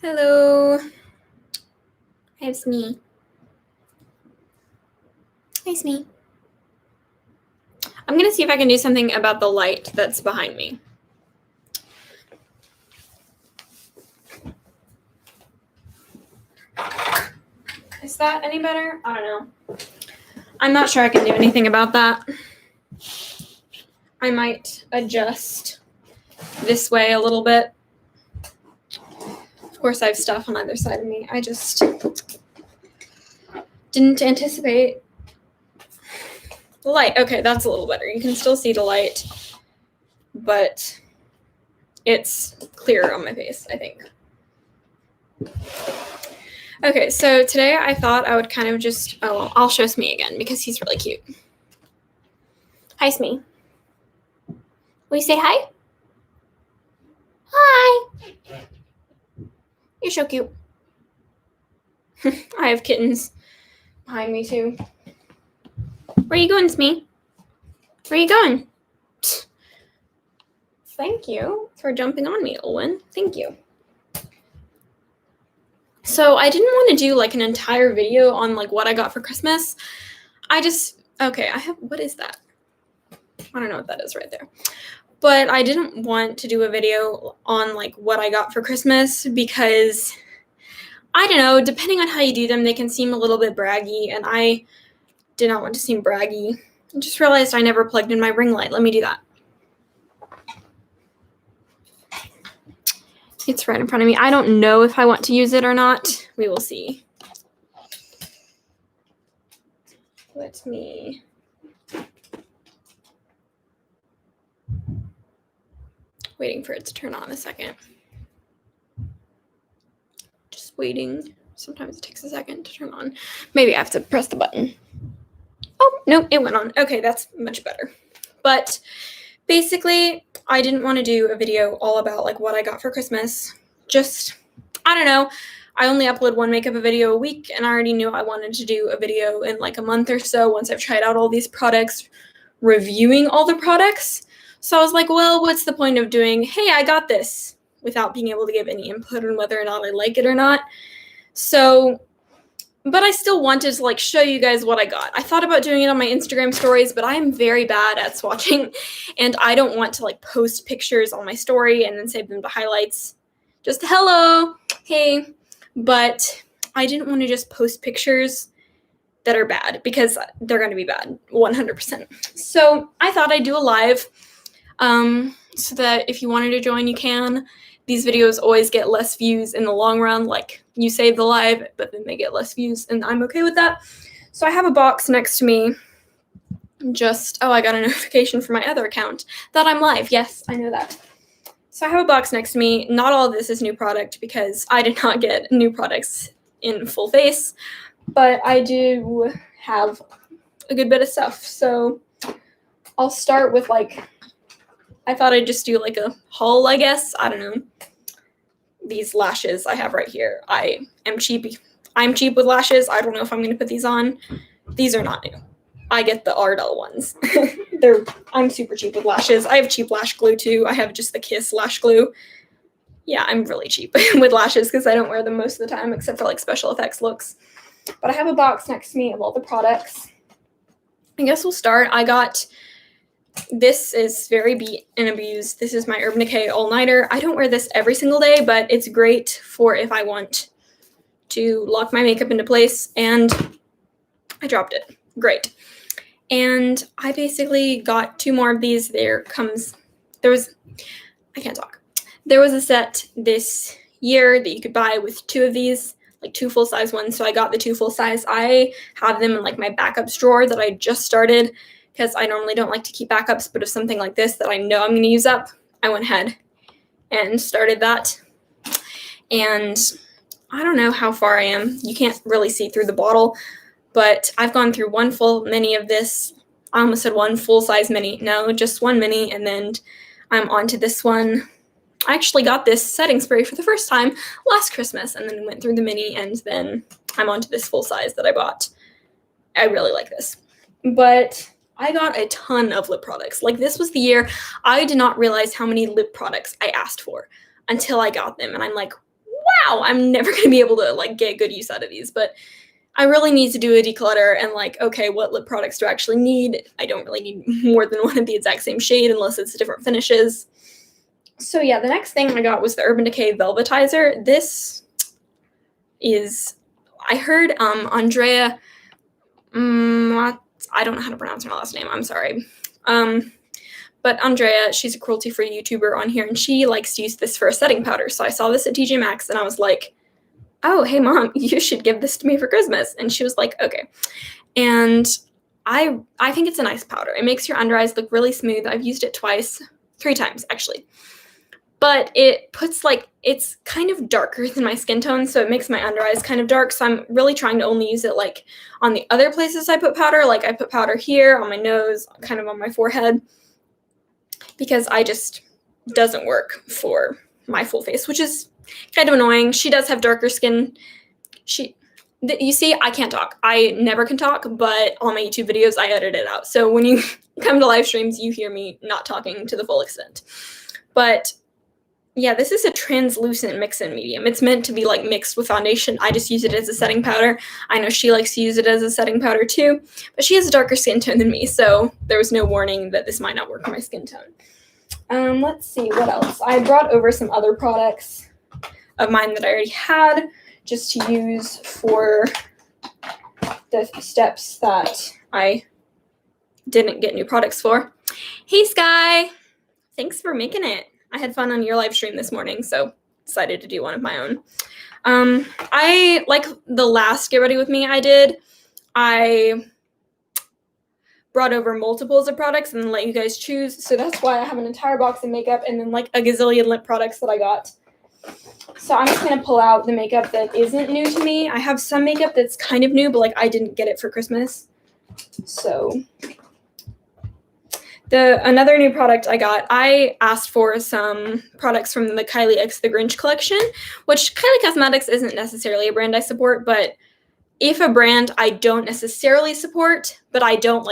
Hello. It's me. It's me. I'm going to see if I can do something about the light that's behind me. Is that any better? I don't know. I'm not sure I can do anything about that. I might adjust this way a little bit. Of course, I have stuff on either side of me. I just didn't anticipate the light. Okay, that's a little better. You can still see the light, but it's clearer on my face, I think. Okay, so today I thought I would kind of just, I'll show Smee again because he's really cute. Hi, Smee. Will you say hi? Hi. You're so cute. I have kittens behind me too. Where are you going, Smee? Where are you going? Thank you for jumping on me, Olwen. Thank you. So I didn't want to do like an entire video on like what I got for Christmas. What is that? I don't know what that is right there. But I didn't want to do a video on like what I got for Christmas because I don't know, depending on how you do them, they can seem a little bit braggy, and I did not want to seem braggy. I just realized I never plugged in my ring light. Let me do that. It's right in front of me. I don't know if I want to use it or not. We will see. Let me... Waiting for it to turn on a second. Just waiting. Sometimes it takes a second to turn on. Maybe I have to press the button. Oh, no, it went on. Okay, that's much better. But basically, I didn't want to do a video all about like what I got for Christmas. Just, I don't know. I only upload one makeup video a week, and I already knew I wanted to do a video in like a month or so once I've tried out all these products, reviewing all the products. So I was like, well, what's the point of doing, hey, I got this, without being able to give any input on whether or not I like it or not. So, but I still wanted to like show you guys what I got. I thought about doing it on my Instagram stories, but I am very bad at swatching, and I don't want to like post pictures on my story and then save them to highlights. Just hello, hey. But I didn't want to just post pictures that are bad because they're going to be bad 100%. So I thought I'd do a live so that if you wanted to join, you can. These videos always get less views in the long run. Like, you save the live, but then they get less views, and I'm okay with that. So I have a box next to me. I got a notification from my other account that I'm live. Yes, I know that. So I have a box next to me. Not all of this is new product because I did not get new products in full face, but I do have a good bit of stuff. So I'll start with like, I thought I'd just do like a haul, I guess. I don't know. These lashes I have right here. I'm cheap with lashes. I don't know if I'm going to put these on. These are not new. I get the Ardell ones. I'm super cheap with lashes. I have cheap lash glue too. I have just the Kiss lash glue. Yeah, I'm really cheap with lashes because I don't wear them most of the time except for like special effects looks. But I have a box next to me of all the products. I guess we'll start. This is very beat and abused. This is my Urban Decay all-nighter. I don't wear this every single day, but it's great for if I want to lock my makeup into place. And I dropped it. Great. And I basically got 2 more of these. There was a set this year that you could buy with 2 of these, like 2 full-size ones. So I got the 2 full-size. I have them in like my backups drawer that I just started because I normally don't like to keep backups, but if something like this that I know I'm going to use up, I went ahead and started that. And I don't know how far I am. You can't really see through the bottle, but I've gone through 1 full mini of this. I almost said 1 full-size mini. No, just 1 mini, and then I'm on to this one. I actually got this setting spray for the first time last Christmas, and then went through the mini, and then I'm on to this full-size that I bought. I really like this. But I got a ton of lip products. Like, this was the year I did not realize how many lip products I asked for until I got them. And I'm like, wow, I'm never going to be able to like get good use out of these, but I really need to do a declutter and like, okay, what lip products do I actually need? I don't really need more than one of the exact same shade unless it's different finishes. So yeah, the next thing I got was the Urban Decay Velvetizer. This is, I heard Andrea, I don't know how to pronounce her last name, I'm sorry. But Andrea, she's a cruelty-free YouTuber on here, and she likes to use this for a setting powder. So I saw this at TJ Maxx, and I was like, oh, hey, Mom, you should give this to me for Christmas. And she was like, okay. And I think it's a nice powder. It makes your under eyes look really smooth. I've used it three times, actually. But it puts like, it's kind of darker than my skin tone, so it makes my under eyes kind of dark. So I'm really trying to only use it like on the other places I put powder. Like I put powder here, on my nose, kind of on my forehead, because I just doesn't work for my full face, which is kind of annoying. She does have darker skin. You see, I can't talk. I never can talk, but on my YouTube videos, I edit it out. So when you come to live streams, you hear me not talking to the full extent. But yeah, this is a translucent mix-in medium. It's meant to be like mixed with foundation. I just use it as a setting powder. I know she likes to use it as a setting powder too, but she has a darker skin tone than me, so there was no warning that this might not work for my skin tone. Let's see, what else? I brought over some other products of mine that I already had just to use for the steps that I didn't get new products for. Hey, Sky! Thanks for making it. I had fun on your live stream this morning, so decided to do one of my own. I, like the last Get Ready With Me I brought over multiples of products and let you guys choose. So that's why I have an entire box of makeup and then like a gazillion lip products that I got. So I'm just going to pull out the makeup that isn't new to me. I have some makeup that's kind of new, but like I didn't get it for Christmas. So another new product I got, I asked for some products from the Kylie X The Grinch collection, which Kylie Cosmetics isn't necessarily a brand I support, but if a brand I don't necessarily support, but I don't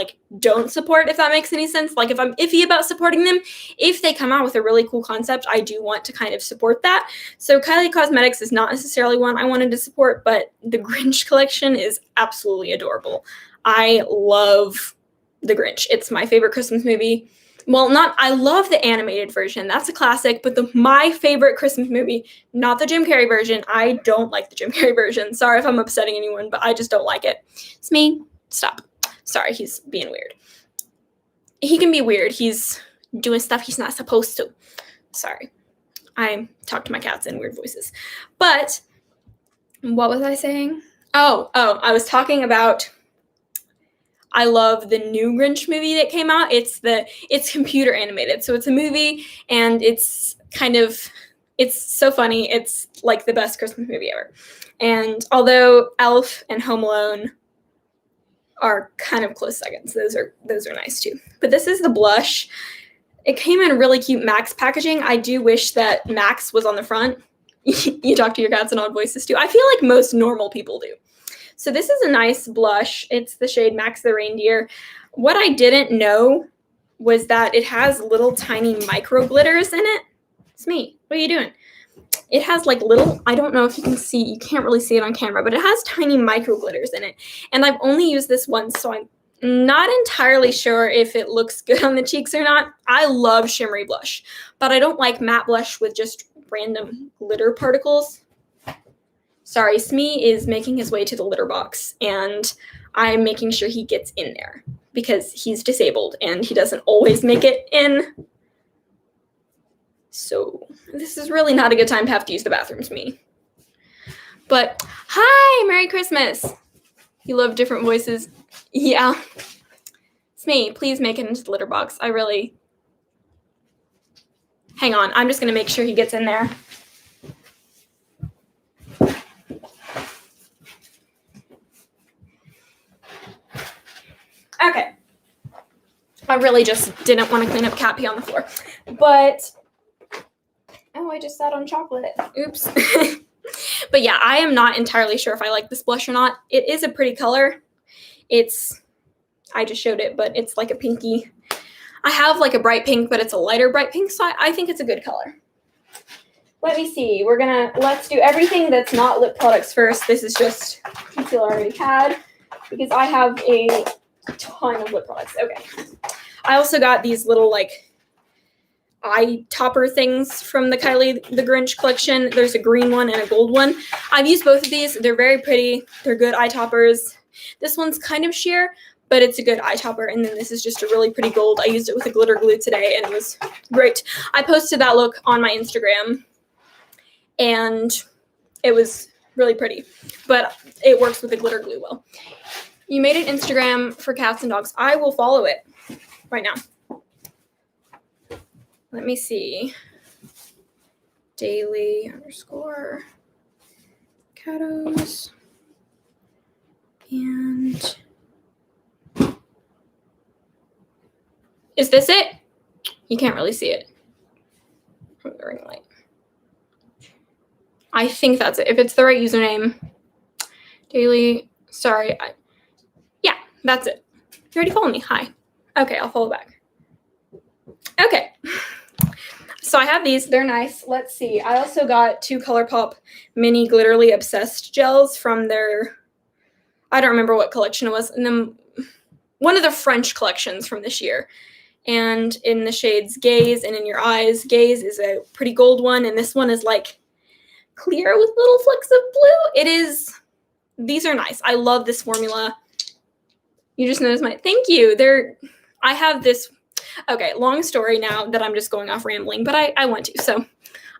support, if that makes any sense. Like if I'm iffy about supporting them, if they come out with a really cool concept, I do want to kind of support that. So Kylie Cosmetics is not necessarily one I wanted to support, but the Grinch collection is absolutely adorable. I love The Grinch. It's my favorite Christmas movie. Well, I love the animated version. That's a classic, but my favorite Christmas movie, not the Jim Carrey version. I don't like the Jim Carrey version. Sorry if I'm upsetting anyone, but I just don't like it. It's me. Stop. Sorry, he's being weird. He can be weird. He's doing stuff he's not supposed to. Sorry. I talk to my cats in weird voices. But what was I saying? Oh, I was talking about I love the new Grinch movie that came out. It's computer animated. So it's a movie and it's so funny. It's like the best Christmas movie ever. And although Elf and Home Alone are kind of close seconds, those are nice too. But this is the blush. It came in really cute Max packaging. I do wish that Max was on the front. You talk to your cats in odd voices too. I feel like most normal people do. So this is a nice blush. It's the shade Max the Reindeer. What I didn't know was that it has little tiny micro glitters in it. It's me. What are you doing? It has like little, I don't know if you can see, you can't really see it on camera, but it has tiny micro glitters in it. And I've only used this once, so I'm not entirely sure if it looks good on the cheeks or not. I love shimmery blush, but I don't like matte blush with just random glitter particles. Sorry, Smee is making his way to the litter box, and I'm making sure he gets in there because he's disabled and he doesn't always make it in. So this is really not a good time to have to use the bathroom, Smee. But hi, Merry Christmas. You love different voices. Yeah. Smee, please make it into the litter box. Hang on, I'm just going to make sure he gets in there. Okay. I really just didn't want to clean up cat pee on the floor. But, oh, I just sat on chocolate. Oops. But yeah, I am not entirely sure if I like this blush or not. It is a pretty color. I just showed it, but it's like a pinky. I have like a bright pink, but it's a lighter bright pink, so I think it's a good color. Let me see. Let's do everything that's not lip products first. This is just concealer I already had because I have a ton of lip products. Okay. I also got these little like eye topper things from the Kylie the Grinch collection. There's a green one and a gold one. I've used both of these. They're very pretty. They're good eye toppers. This one's kind of sheer, but it's a good eye topper. And then this is just a really pretty gold. I used it with a glitter glue today and it was great. I posted that look on my Instagram and it was really pretty, but it works with the glitter glue well. You made an Instagram for cats and dogs. I will follow it right now. Let me see. Daily _ Catos. And is this it? You can't really see it from the ring light. I think that's it. If it's the right username. Daily. Sorry. Yeah, that's it. You already followed me. Hi. Okay, I'll follow back. Okay. So I have these. They're nice. Let's see. I also got 2 Colourpop mini Glitterly Obsessed gels from their, I don't remember what collection it was, and then one of the French collections from this year. And in the shades Gaze and In Your Eyes. Gaze is a pretty gold one, and this one is like clear with little flecks of blue. It is, these are nice. I love this formula. You just noticed thank you. I have this. Okay, long story now that I'm just going off rambling, but I want to. So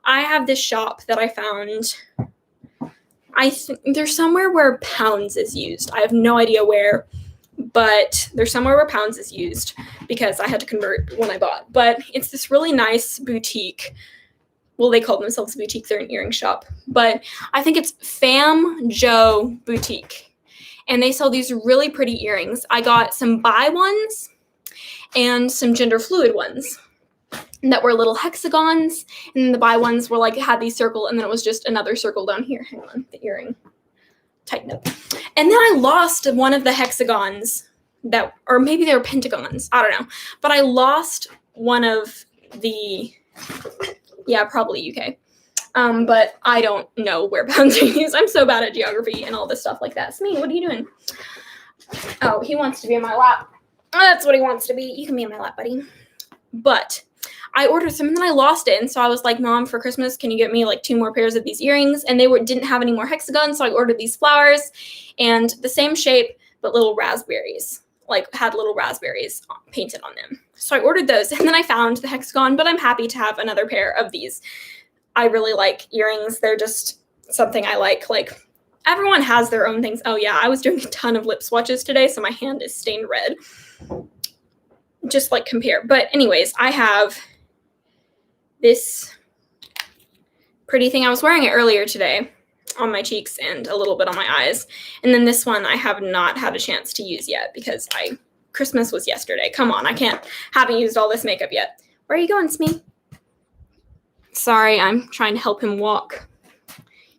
I have this shop that I found. I think there's somewhere where pounds is used. I have no idea where, but there's somewhere where pounds is used because I had to convert when I bought. But it's this really nice boutique. Well, they call themselves a boutique. They're an earring shop. But I think it's Fam Joe Boutique. And they sell these really pretty earrings. I got some bi ones and some gender fluid ones that were little hexagons, and the bi ones were like had these circle, and then it was just another circle down here. Hang on, the earring tighten up. And then I lost one of the hexagons that, or maybe they were pentagons, I don't know, but I lost one of the, yeah, probably UK. But I don't know where pounds are used. I'm so bad at geography and all this stuff like that. Smee, what are you doing? Oh, he wants to be in my lap. That's what he wants to be. You can be in my lap, buddy. But I ordered some and then I lost it. And so I was like, Mom, for Christmas, can you get me like 2 more pairs of these earrings? And they didn't have any more hexagons. So I ordered these flowers and the same shape, but little raspberries, like had little raspberries painted on them. So I ordered those and then I found the hexagon, but I'm happy to have another pair of these. I really like earrings. They're just something I like. Like, everyone has their own things. Oh, yeah, I was doing a ton of lip swatches today, so my hand is stained red. Just, like, compare. But anyways, I have this pretty thing. I was wearing it earlier today on my cheeks and a little bit on my eyes. And then this one I have not had a chance to use yet because Christmas was yesterday. Come on, haven't used all this makeup yet. Where are you going, Smee? Sorry, I'm trying to help him walk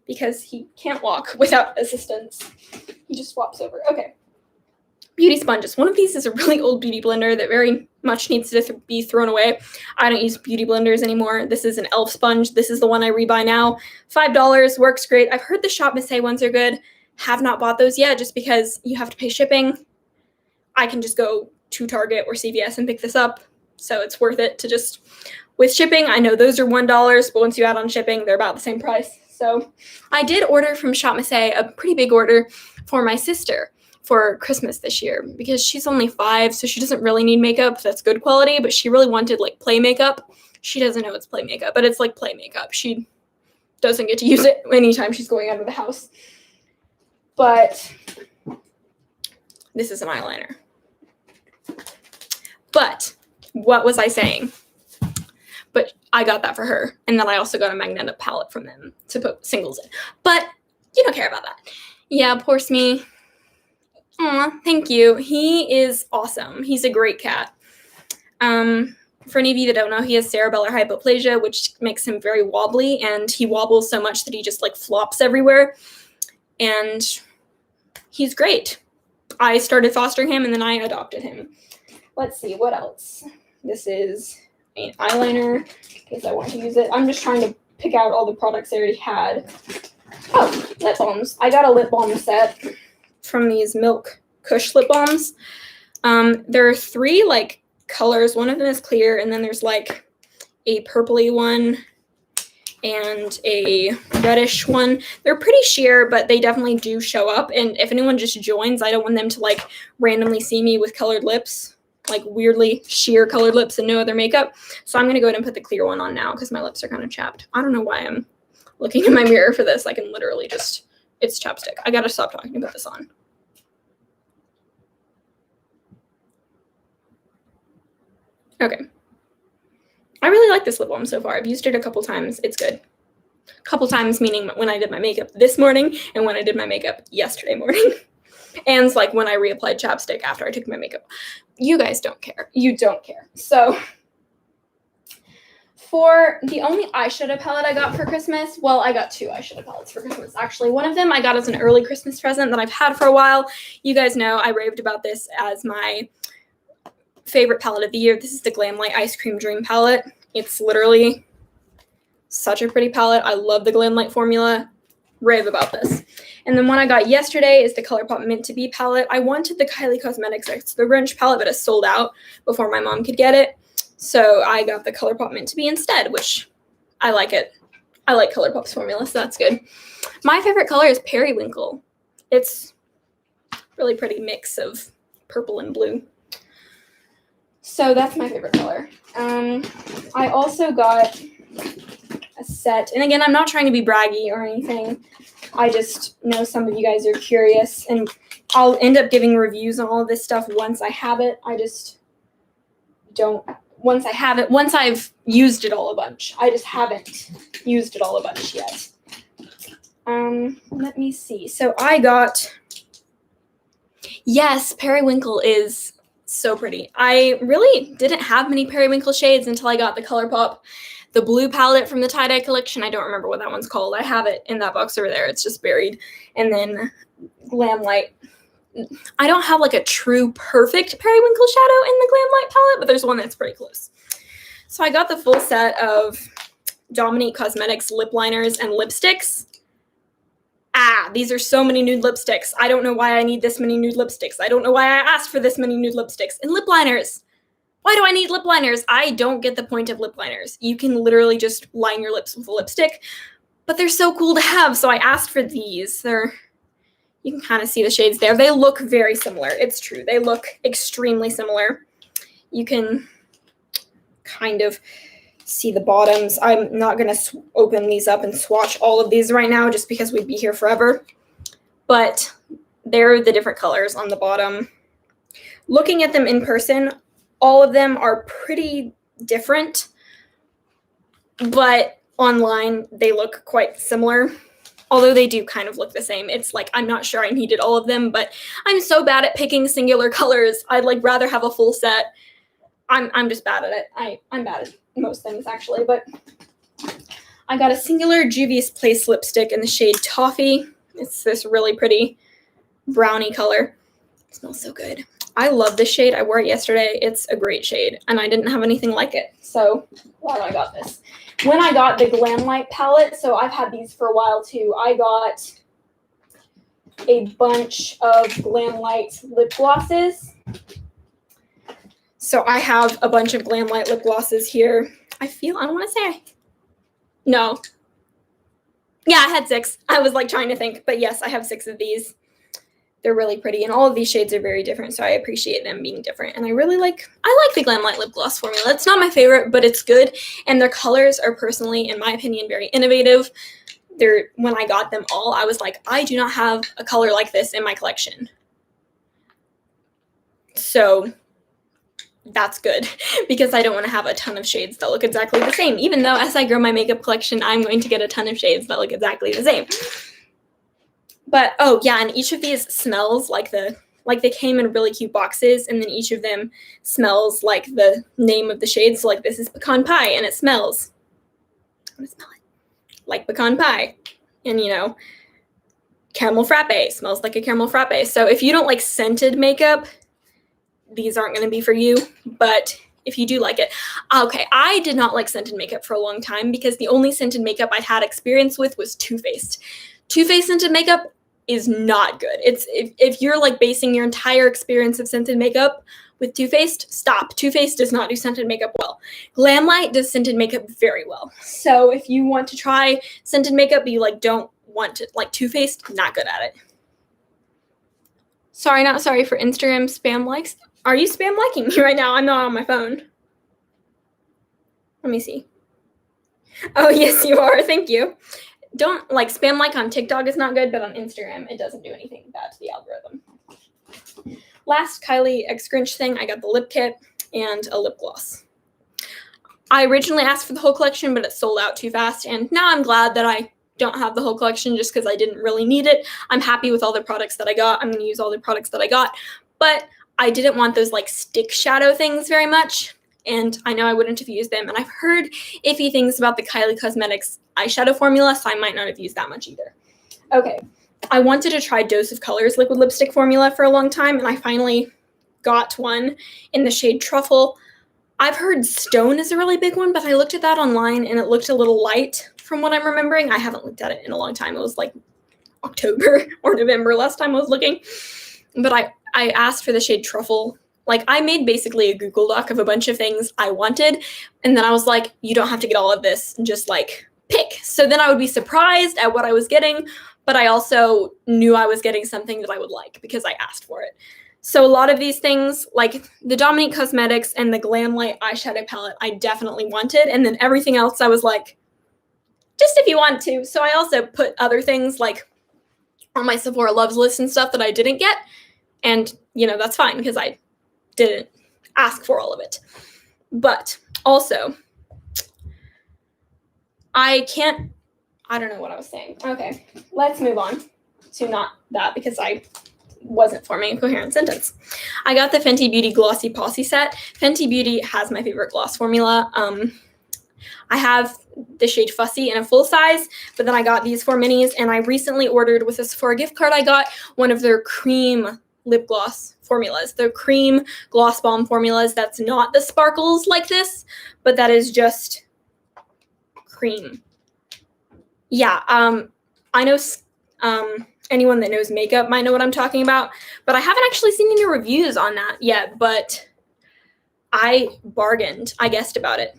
because he can't walk without assistance. He just flops over. Okay. Beauty sponges. One of these is a really old beauty blender that very much needs to be thrown away. I don't use beauty blenders anymore. This is an e.l.f. sponge. This is the one I rebuy now. $5, works great. I've heard the Shop Miss A ones are good. Have not bought those yet just because you have to pay shipping. I can just go to Target or CVS and pick this up. So it's worth it to just, with shipping, I know those are $1, but once you add on shipping, they're about the same price. So I did order from Shop Miss A pretty big order for my sister for Christmas this year because she's only 5, so she doesn't really need makeup that's good quality, but she really wanted like play makeup. She doesn't know it's play makeup, but it's like play makeup. She doesn't get to use it anytime she's going out of the house. But this is an eyeliner. But what was I saying? But I got that for her. And then I also got a magnetic palette from them to put singles in. But you don't care about that. Yeah, poor Smee. Aw, thank you. He is awesome. He's a great cat. For any of you that don't know, he has cerebellar hypoplasia, which makes him very wobbly. And he wobbles so much that he just like flops everywhere. And he's great. I started fostering him and then I adopted him. Let's see, what else? This is an eyeliner because I want to use it. I'm just trying to pick out all the products I already had. Oh, lip balms. I got a lip balm set from these Milk Kush lip balms. There are 3 like colors. One of them is clear, and then there's like a purpley one and a reddish one. They're pretty sheer, but they definitely do show up. And if anyone just joins, I don't want them to like randomly see me with colored lips, like weirdly sheer colored lips and no other makeup. So I'm gonna go ahead and put the clear one on now because my lips are kind of chapped. I don't know why I'm looking in my mirror for this. I can literally just, it's chapstick. I gotta stop talking about this on. Okay. I really like this lip balm so far. I've used it a couple times. It's good. A couple times meaning when I did my makeup this morning and when I did my makeup yesterday morning. And like when I reapplied chapstick after I took my makeup. You guys don't care. You don't care. So for the only eyeshadow palette I got for Christmas, well, I got 2 eyeshadow palettes for Christmas, actually. One of them I got as an early Christmas present that I've had for a while. You guys know I raved about this as my favorite palette of the year. This is the Glamlight Ice Cream Dream palette. It's literally such a pretty palette. I love the Glamlight formula. Rave about this. And then one I got yesterday is the Colourpop Mint to Be palette. I wanted the Kylie Cosmetics X the Grinch palette, but it sold out before my mom could get it. So I got the Colourpop Mint to Be instead, which I like it. I like Colourpop's formula, so that's good. My favorite color is Periwinkle. It's a really pretty mix of purple and blue. So that's my favorite color. I also got a set, and again, I'm not trying to be braggy or anything. I just know some of you guys are curious, and I'll end up giving reviews on all of this stuff once I have it. I just don't, once I have it, once I've used it all a bunch. I just haven't used it all a bunch yet. Let me see. So I got, yes, Periwinkle is so pretty. I really didn't have many Periwinkle shades until I got the Colourpop, the blue palette from the tie-dye collection. I don't remember what that one's called. I have it in that box over there. It's just buried. And then Glamlight. I don't have like a true perfect Periwinkle shadow in the Glamlight palette, but there's one that's pretty close. So I got the full set of Dominique Cosmetics lip liners and lipsticks. These are so many nude lipsticks. I don't know why I need this many nude lipsticks. I don't know why I asked for this many nude lipsticks. And lip liners. Why do I need lip liners? I don't get the point of lip liners. You can literally just line your lips with a lipstick, but they're so cool to have, so I asked for these. You can kind of see the shades there. They look very similar. It's true. They look extremely similar. You can kind of see the bottoms. I'm not going to open these up and swatch all of these right now just because we'd be here forever. But they're the different colors on the bottom. Looking at them in person, all of them are pretty different, but online they look quite similar. Although they do kind of look the same. It's like, I'm not sure I needed all of them, but I'm so bad at picking singular colors. I'd like rather have a full set. I'm just bad at it. I'm bad at most things actually, but I got a singular Juvia's Place lipstick in the shade Toffee. It's this really pretty brownie color. It smells so good. I love this shade. I wore it yesterday. It's a great shade, and I didn't have anything like it. So glad I got this. When I got the Glamlight palette, so I've had these for a while too, I got a bunch of Glamlight lip glosses. So I have a bunch of Glamlight lip glosses here. I don't want to say, no. Yeah, I had 6. I was like trying to think, but yes, I have 6 of these. They're really pretty, and all of these shades are very different, so I appreciate them being different. And I like the Glamlight lip gloss formula. It's not my favorite, but it's good, and their colors are personally, in my opinion, very innovative. When I got them all, I was like, I do not have a color like this in my collection. So that's good, because I don't want to have a ton of shades that look exactly the same, even though as I grow my makeup collection, I'm going to get a ton of shades that look exactly the same. But, oh, yeah, and each of these smells like they came in really cute boxes, and then each of them smells like the name of the shade. So, like, this is pecan pie, and it smells, I want to smell it, like pecan pie. And, you know, caramel frappe smells like a caramel frappe. So if you don't like scented makeup, these aren't going to be for you. But if you do like it. Okay, I did not like scented makeup for a long time because the only scented makeup I'd had experience with was Too Faced. Too Faced scented makeup is not good. It's if you're like basing your entire experience of scented makeup with Too Faced, stop. Too Faced does not do scented makeup well. Glamlight does scented makeup very well. So if you want to try scented makeup but you like don't want to, like Too Faced, not good at it. Sorry, not sorry for Instagram spam likes. Are you spam liking me right now? I'm not on my phone. Let me see. Oh, yes, you are. Thank you. Don't like spam like on TikTok is not good, but on Instagram, it doesn't do anything bad to the algorithm. Last Kylie X Grinch thing, I got the lip kit and a lip gloss. I originally asked for the whole collection, but it sold out too fast, and now I'm glad that I don't have the whole collection just because I didn't really need it. I'm happy with all the products that I got. I'm going to use all the products that I got, but I didn't want those like stick shadow things very much, and I know I wouldn't have used them, and I've heard iffy things about the Kylie Cosmetics eyeshadow formula, so I might not have used that much either. Okay, I wanted to try Dose of Colors liquid lipstick formula for a long time, and I finally got one in the shade Truffle. I've heard Stone is a really big one, but I looked at that online and it looked a little light from what I'm remembering. I haven't looked at it in a long time. It was like October or November last time I was looking. But I asked for the shade Truffle. Like, I made basically a Google Doc of a bunch of things I wanted, and then I was like, you don't have to get all of this, just like pick. So then I would be surprised at what I was getting, but I also knew I was getting something that I would like because I asked for it. So a lot of these things, like the Dominique Cosmetics and the Glamlight eyeshadow palette, I definitely wanted. And then everything else, I was like, just if you want to. So I also put other things like on my Sephora Loves list and stuff that I didn't get. And, you know, that's fine because I didn't ask for all of it. But also, I don't know what I was saying. Okay, let's move on to not that because I wasn't forming a coherent sentence. I got the Fenty Beauty Glossy Posse set. Fenty Beauty has my favorite gloss formula. I have the shade Fussy in a full size, but then I got these 4 minis, and I recently ordered with a Sephora gift card I got one of their cream lip gloss formulas. The cream gloss balm formulas that's not the sparkles like this, but that is just cream. Yeah, I know anyone that knows makeup might know what I'm talking about, but I haven't actually seen any reviews on that yet, but I bargained. I guessed about it.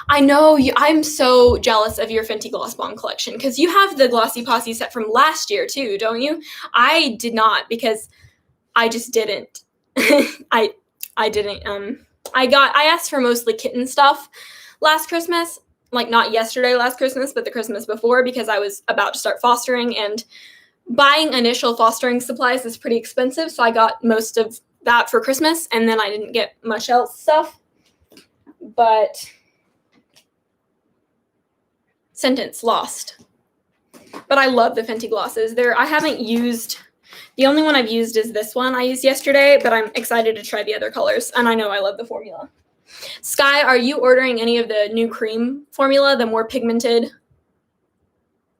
I know I'm so jealous of your Fenty Gloss Bomb collection because you have the Glossy Posse set from last year too, don't you? I did not because I just didn't. I didn't. I asked for mostly Kitten stuff last Christmas. Like not yesterday, last Christmas, but the Christmas before because I was about to start fostering, and buying initial fostering supplies is pretty expensive, so I got most of that for Christmas, and then I didn't get much else stuff. But sentence lost. But I love the Fenty glosses. I haven't used, the only one I've used is this one I used yesterday, but I'm excited to try the other colors, and I know I love the formula. Sky, are you ordering any of the new cream formula, the more pigmented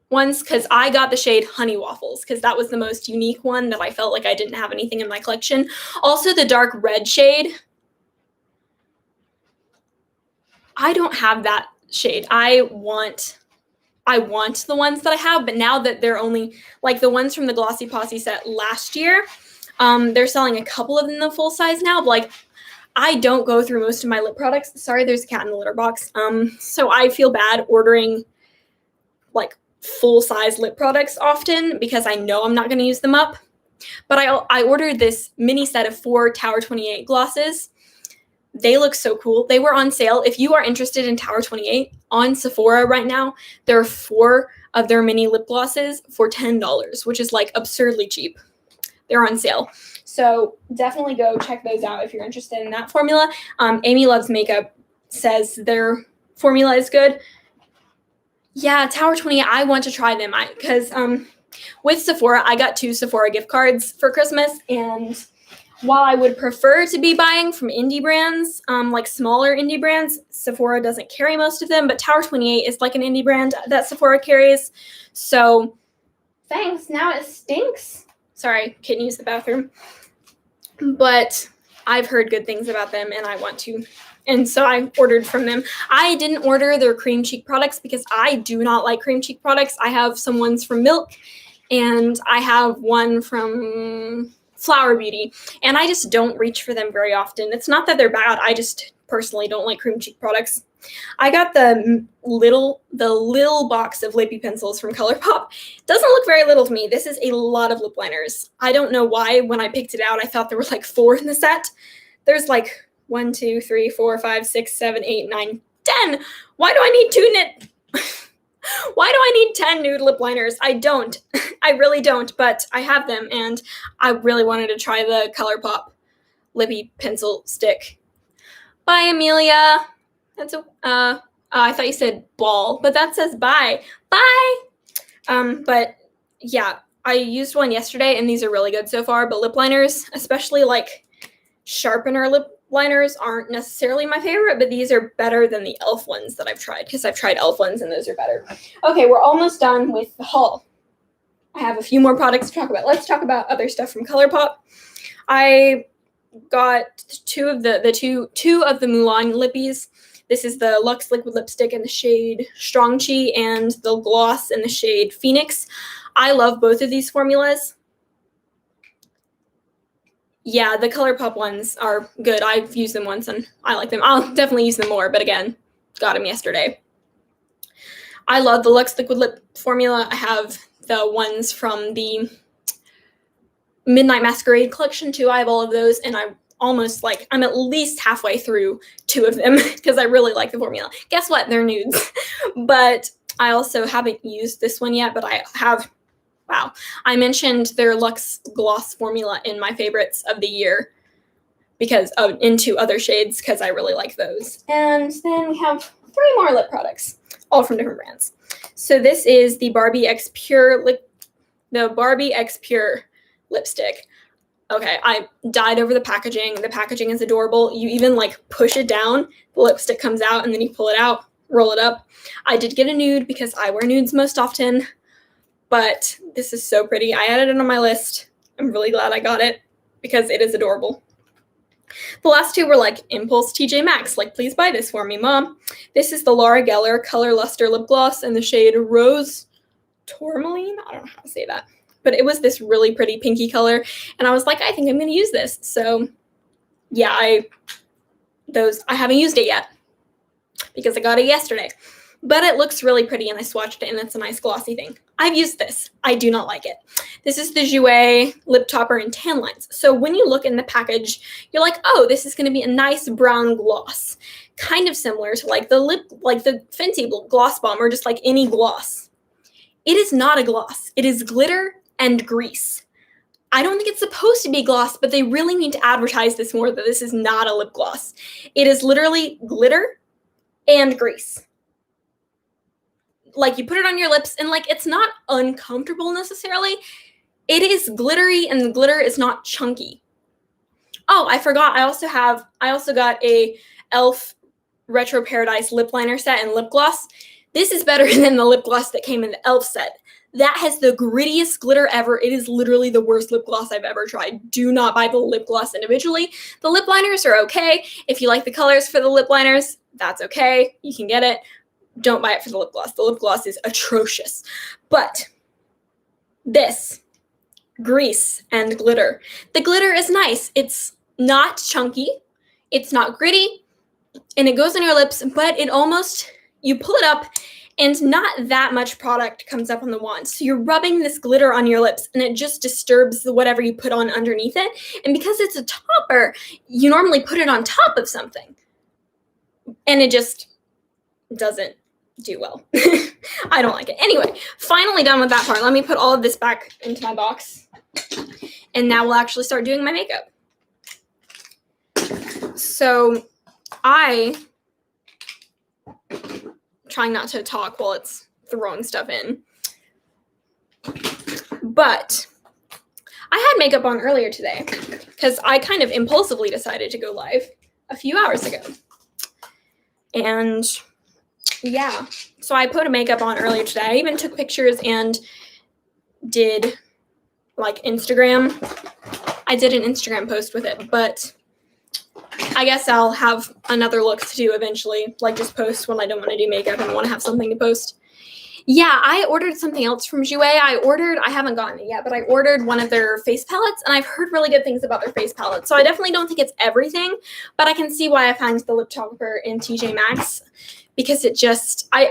ones? Because I got the shade Honey Waffles because that was the most unique one that I felt like I didn't have anything in my collection. Also, the dark red shade. I don't have that shade. I want the ones that I have, but now that they're only, like the ones from the Glossy Posse set last year, they're selling a couple of them in the full size now, but like, I don't go through most of my lip products. Sorry, there's a cat in the litter box. So I feel bad ordering like full-size lip products often because I know I'm not going to use them up. But I ordered this mini set of 4 Tower 28 glosses. They look so cool. They were on sale. If you are interested in Tower 28 on Sephora right now, there are 4 of their mini lip glosses for $10, which is like absurdly cheap. They're on sale. So definitely go check those out if you're interested in that formula. Amy Loves Makeup says their formula is good. Yeah, Tower 28, I want to try them because with Sephora, I got 2 Sephora gift cards for Christmas, and while I would prefer to be buying from indie brands, like smaller indie brands, Sephora doesn't carry most of them, but Tower 28 is like an indie brand that Sephora carries. So thanks, now it stinks. Sorry, Kitten used the bathroom. But I've heard good things about them, and I want to And so I ordered from them. I didn't order their cream cheek products because I do not like cream cheek products. I have some ones from Milk, and I have one from Flower Beauty, and I just don't reach for them very often. It's not that they're bad. I just personally don't like cream cheek products. I got the little box of lippy pencils from Colourpop. Doesn't look very little to me. This is a lot of lip liners. I don't know why when I picked it out I thought there were like 4 in the set. There's like 1, 2, 3, 4, 5, 6, 7, 8, 9, 10. Why do I need 2 knit? Why do I need 10 nude lip liners? I don't. I really don't, but I have them, and I really wanted to try the Colourpop lippy pencil stick. Bye, Amelia. That's a, I thought you said ball, but that says bye. Bye! But yeah, I used one yesterday, and these are really good so far, but lip liners, especially like sharpener lip liners, aren't necessarily my favorite, but these are better than the e.l.f. ones that I've tried, because I've tried e.l.f. ones, and those are better. Okay, we're almost done with the haul. I have a few more products to talk about. Let's talk about other stuff from Colourpop. I got two of the Milani lippies. This is the Luxe Liquid Lipstick in the shade Strong Chi and the gloss in the shade Phoenix. I love both of these formulas. Yeah, the Colourpop ones are good. I've used them once and I like them. I'll definitely use them more, but again, got them yesterday. I love the Luxe Liquid Lip formula. I have the ones from the Midnight Masquerade collection too. I have all of those, and I'm at least halfway through 2 of them because I really like the formula. Guess what? They're nudes. But I also haven't used this one yet, but I have. Wow. I mentioned their Luxe Gloss formula in my favorites of the year because in 2 other shades because I really like those. And then we have 3 more lip products, all from different brands. So this is the Barbie X Pure lipstick. Okay, I died over the packaging. The packaging is adorable. You even like push it down, the lipstick comes out, and then you pull it out, roll it up. I did get a nude because I wear nudes most often, but this is so pretty. I added it on my list. I'm really glad I got it because it is adorable. The last 2 were like Impulse TJ Maxx, like please buy this for me, Mom. This is the Laura Geller Color Luster Lip Gloss in the shade Rose Tourmaline. I don't know how to say that. But it was this really pretty pinky color, and I was like, I think I'm going to use this. So, yeah, I haven't used it yet because I got it yesterday. But it looks really pretty, and I swatched it, and it's a nice glossy thing. I've used this. I do not like it. This is the Jouer Lip Topper in Tan Lines. So when you look in the package, you're like, oh, this is going to be a nice brown gloss. Kind of similar to like the Fenty Gloss Bomb or just like any gloss. It is not a gloss. It is glitter and grease. I don't think it's supposed to be gloss, but they really need to advertise this more that this is not a lip gloss. It is literally glitter and grease. Like you put it on your lips and like it's not uncomfortable necessarily. It is glittery and the glitter is not chunky. Oh, I forgot. I also got a e.l.f. Retro Paradise lip liner set and lip gloss. This is better than the lip gloss that came in the e.l.f. set. That has the grittiest glitter ever. It is literally the worst lip gloss I've ever tried. Do not buy the lip gloss individually. The lip liners are okay. If you like the colors for the lip liners, that's okay. You can get it. Don't buy it for the lip gloss. The lip gloss is atrocious. But this, grease and glitter. The glitter is nice. It's not chunky. It's not gritty. And it goes on your lips, but it almost, you pull it up and not that much product comes up on the wand. So you're rubbing this glitter on your lips and it just disturbs whatever you put on underneath it. And because it's a topper, you normally put it on top of something. And it just doesn't do well. I don't like it. Anyway, finally done with that part. Let me put all of this back into my box. And now we'll actually start doing my makeup. So trying not to talk while it's throwing stuff in. But I had makeup on earlier today because I kind of impulsively decided to go live a few hours ago. And yeah, so I put a makeup on earlier today. I even took pictures and did like Instagram. I did an Instagram post with it, but I guess I'll have another look to do eventually, like just post when I don't want to do makeup and want to have something to post. Yeah, I ordered something else from Jouer. I haven't gotten it yet, but I ordered one of their face palettes, and I've heard really good things about their face palette. So I definitely don't think it's everything, but I can see why I find the lip topper in TJ Maxx, because it just, I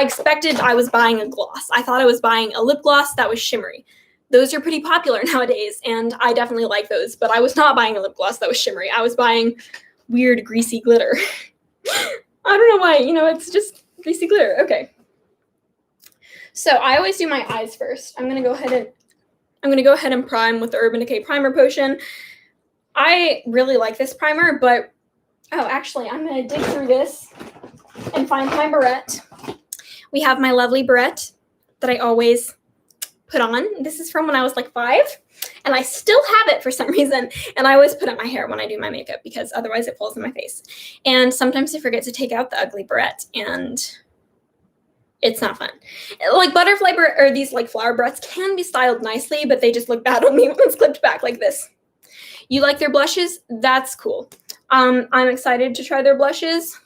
expected I was buying a gloss. I thought I was buying a lip gloss that was shimmery. Those are pretty popular nowadays, and I definitely like those, but I was not buying a lip gloss that was shimmery. I was buying weird greasy glitter. I don't know why, it's just greasy glitter. Okay. So I always do my eyes first. I'm gonna go ahead and prime with the Urban Decay Primer Potion. I really like this primer, but actually I'm gonna dig through this and find my barrette. We have my lovely barrette that I always put on. This is from when I was like 5, and I still have it for some reason. And I always put up my hair when I do my makeup because otherwise it falls in my face. And sometimes I forget to take out the ugly barrette, and it's not fun. Like butterfly or these like flower barrettes can be styled nicely, but they just look bad on me when it's clipped back like this. You like their blushes? That's cool. I'm excited to try their blushes.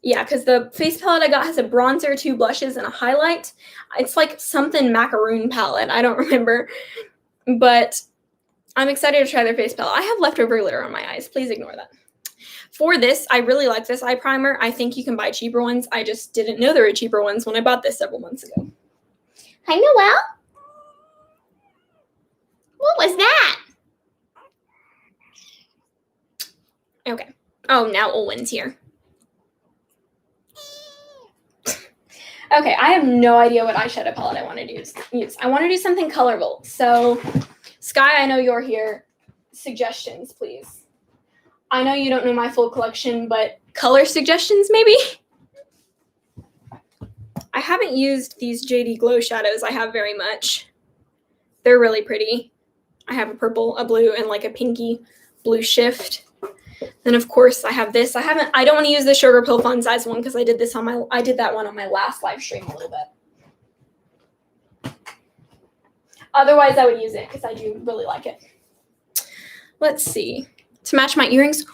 Yeah, because the face palette I got has a bronzer, 2 blushes, and a highlight. It's like something macaroon palette. I don't remember. But I'm excited to try their face palette. I have leftover glitter on my eyes. Please ignore that. For this, I really like this eye primer. I think you can buy cheaper ones. I just didn't know there were cheaper ones when I bought this several months ago. Hi, Noelle. What was that? Okay. Oh, now Olwen's here. Okay, I have no idea what eyeshadow palette I want to use. I want to do something colorful. So, Sky, I know you're here. Suggestions, please. I know you don't know my full collection, but color suggestions, maybe? I haven't used these JD Glow shadows I have very much. They're really pretty. I have a purple, a blue, and like a pinky blue shift. Then of course I have this. I don't want to use the Sugar Pill Fun Size one because I did that one on my last live stream a little bit. Otherwise I would use it because I do really like it. Let's see. To match my earrings,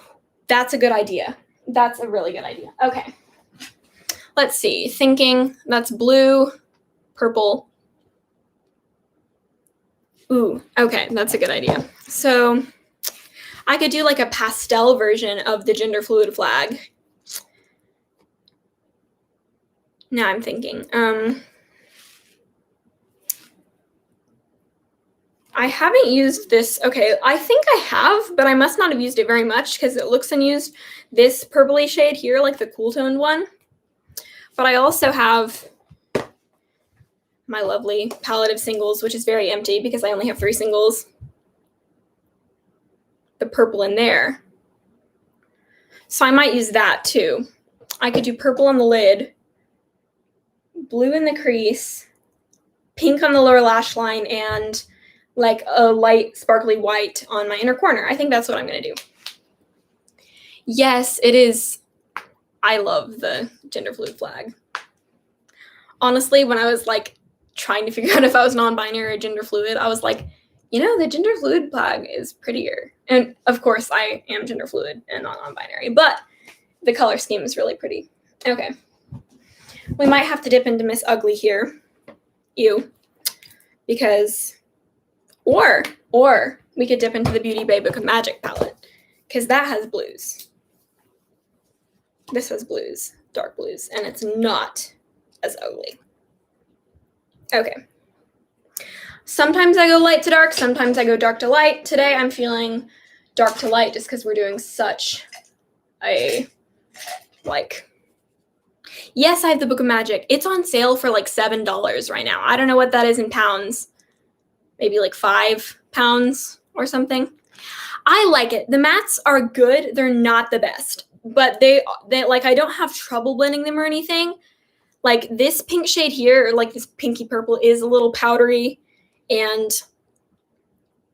that's a good idea. That's a really good idea. Okay. Let's see. Thinking that's blue, purple. Ooh, okay, that's a good idea. So I could do like a pastel version of the gender fluid flag. Now I'm thinking. I haven't used this. Okay, I think I have, but I must not have used it very much because it looks unused. This purpley shade here, like the cool toned one. But I also have my lovely palette of singles, which is very empty because I only have 3 singles. The purple in there. So I might use that too. I could do purple on the lid, blue in the crease, pink on the lower lash line, and like a light sparkly white on my inner corner. I think that's what I'm going to do. Yes, it is. I love the gender fluid flag. Honestly, when I was like trying to figure out if I was non-binary or gender fluid, I was like, the gender fluid flag is prettier. And of course I am gender fluid and not non-binary, but the color scheme is really pretty. Okay. We might have to dip into Miss Ugly here. Because, or we could dip into the Beauty Bay Book of Magic palette because that has blues. This has blues, dark blues, and it's not as ugly. Okay. Sometimes I go light to dark, sometimes I go dark to light. Today I'm feeling dark to light just because we're doing such a, yes, I have the Book of Magic. It's on sale for like $7 right now. I don't know what that is in pounds. Maybe like £5 or something. I like it. The mattes are good. They're not the best, but they like, I don't have trouble blending them or anything. Like this pink shade here, or like this pinky purple, is a little powdery. And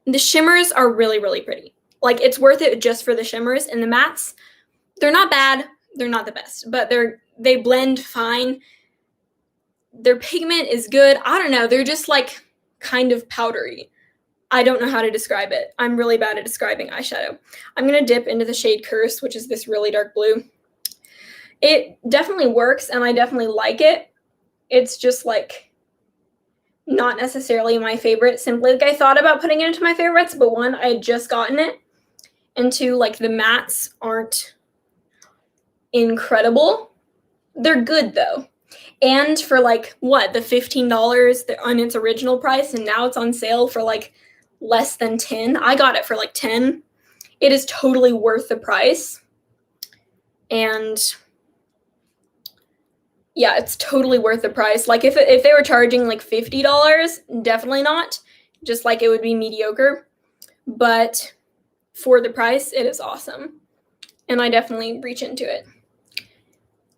the shimmers are really, really pretty. Like, it's worth it just for the shimmers. And the mattes, they're not bad. They're not the best, but they blend fine. Their pigment is good. I don't know. They're just, like, kind of powdery. I don't know how to describe it. I'm really bad at describing eyeshadow. I'm going to dip into the shade Curse, which is this really dark blue. It definitely works, and I definitely like it. It's just, like, not necessarily my favorite. Simply, like, I thought about putting it into my favorites, but one, I had just gotten it, and two, like, the mattes aren't incredible. They're good, though. And for, like, what, the $15 on its original price, and now it's on sale for, like, less than 10. I got it for, like, 10. It is totally worth the price. And yeah, it's totally worth the price. Like, if they were charging, like, $50, definitely not. Just, like, it would be mediocre. But for the price, it is awesome. And I definitely reach into it.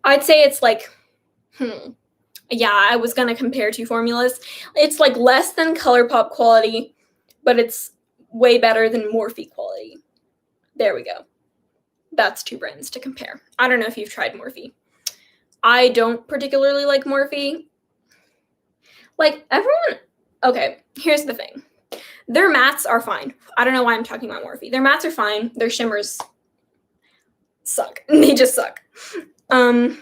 I'd say it's, like, yeah, I was going to compare two formulas. It's, like, less than Colourpop quality, but it's way better than Morphe quality. There we go. That's two brands to compare. I don't know if you've tried Morphe. I don't particularly like Morphe. Like, everyone... Okay, here's the thing. Their mattes are fine. I don't know why I'm talking about Morphe. Their mattes are fine. Their shimmers suck. They just suck. And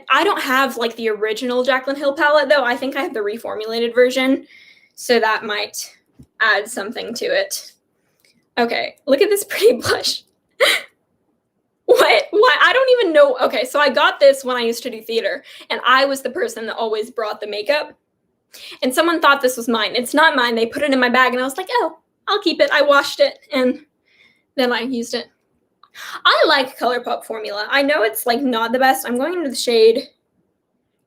I don't have, like, the original Jaclyn Hill palette, though. I think I have the reformulated version, so that might add something to it. Okay, look at this pretty blush. What? Why? I don't even know. Okay, so I got this when I used to do theater, and I was the person that always brought the makeup. And someone thought this was mine. It's not mine. They put it in my bag, and I was like, oh, I'll keep it. I washed it, and then I used it. I like Colourpop formula. I know it's, like, not the best. I'm going into the shade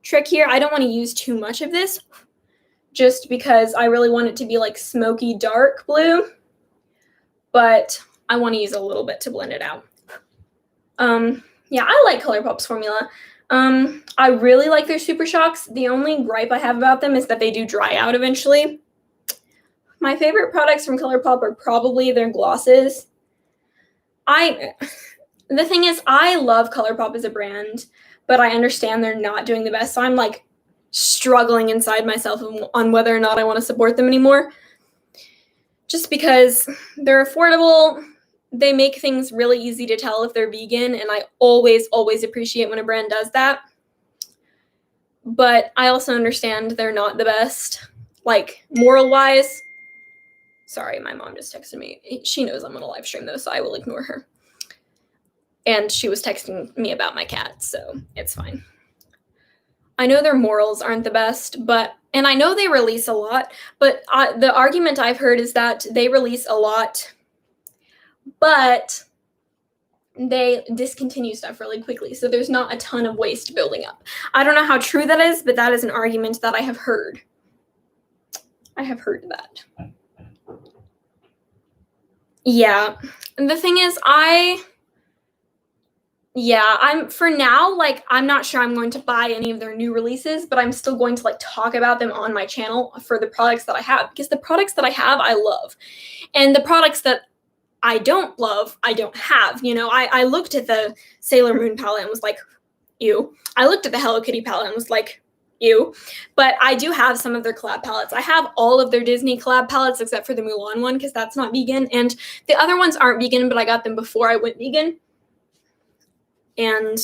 Trick here. I don't want to use too much of this, just because I really want it to be, like, smoky dark blue. But I want to use a little bit to blend it out. Yeah, I like Colourpop's formula. I really like their Super Shocks. The only gripe I have about them is that they do dry out eventually. My favorite products from Colourpop are probably their glosses. The thing is, I love Colourpop as a brand, but I understand they're not doing the best, so I'm, like, struggling inside myself on whether or not I want to support them anymore. Just because they're affordable, they make things really easy to tell if they're vegan, and I always, always appreciate when a brand does that. But I also understand they're not the best, like, moral-wise. Sorry, my mom just texted me. She knows I'm on a live stream, though, so I will ignore her. And she was texting me about my cat, so it's fine. I know their morals aren't the best, and I know they release a lot, but the argument I've heard is that they release a lot, but they discontinue stuff really quickly, so there's not a ton of waste building up. I don't know how true that is, but that is an argument that I have heard. I have heard that. Yeah, and the thing is, I'm for now, like, I'm not sure I'm going to buy any of their new releases, but I'm still going to, like, talk about them on my channel for the products that I have, because the products that I have, I love. And the products that I don't love, I don't have. You know, I looked at the Sailor Moon palette and was like, ew. I looked at the Hello Kitty palette and was like, ew. But I do have some of their collab palettes. I have all of their Disney collab palettes except for the Mulan one, because that's not vegan. And the other ones aren't vegan, but I got them before I went vegan. And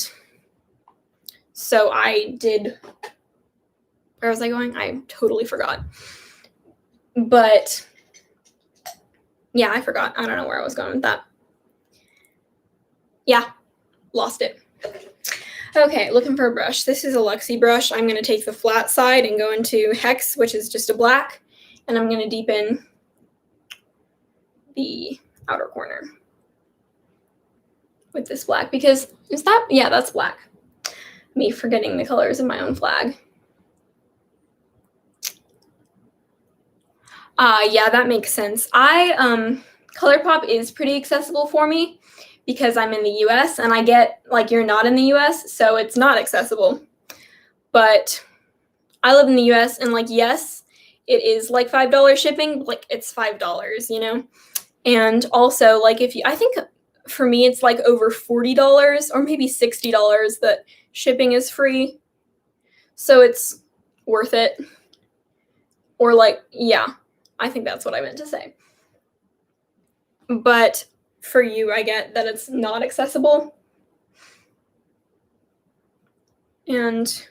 so I did, where was I going? I totally forgot. But yeah, I forgot. I don't know where I was going with that. Yeah, lost it. Okay, looking for a brush. This is a Luxie brush. I'm going to take the flat side and go into Hex, which is just a black, and I'm going to deepen the outer corner with this black, because yeah, that's black. Me forgetting the colors of my own flag. Yeah, that makes sense. Colourpop is pretty accessible for me because I'm in the US, and I get, like, you're not in the US, so it's not accessible. But I live in the US, and, like, yes, it is like $5 shipping, but, like, it's $5, you know? And also, like, I think for me it's like over $40 or maybe $60 that shipping is free. So it's worth it. Or, like, yeah, I think that's what I meant to say. but for you, I get that it's not accessible. And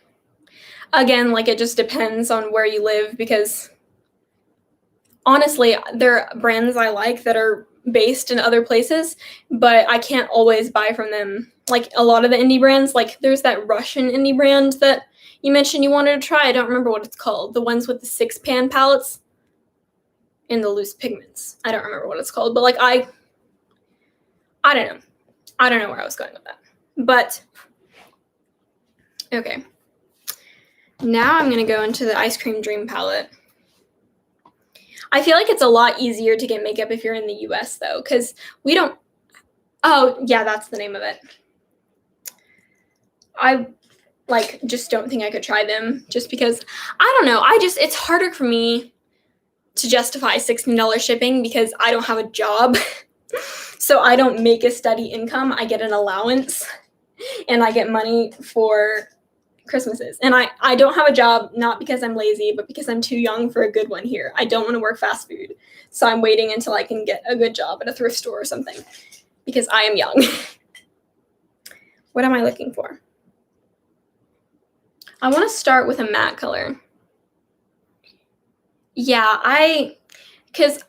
again, like, it just depends on where you live, because honestly, there are brands I like that are based in other places, but I can't always buy from them. Like, a lot of the indie brands, like there's that Russian indie brand that you mentioned you wanted to try. I don't remember what it's called. The ones with the 6-pan palettes and the loose pigments. I don't remember what it's called, but like I don't know. I don't know where I was going with that. But okay. Now I'm going to go into the Ice Cream Dream palette. I feel like it's a lot easier to get makeup if you're in the US though, because we don't. Oh, yeah, that's the name of it. I like just don't think I could try them just because I don't know. It's harder for me to justify $16 shipping because I don't have a job. So I don't make a steady income. I get an allowance and I get money for Christmases. And I don't have a job, not because I'm lazy, but because I'm too young for a good one here. I don't want to work fast food. So I'm waiting until I can get a good job at a thrift store or something because I am young. What am I looking for? I want to start with a matte color. Yeah, because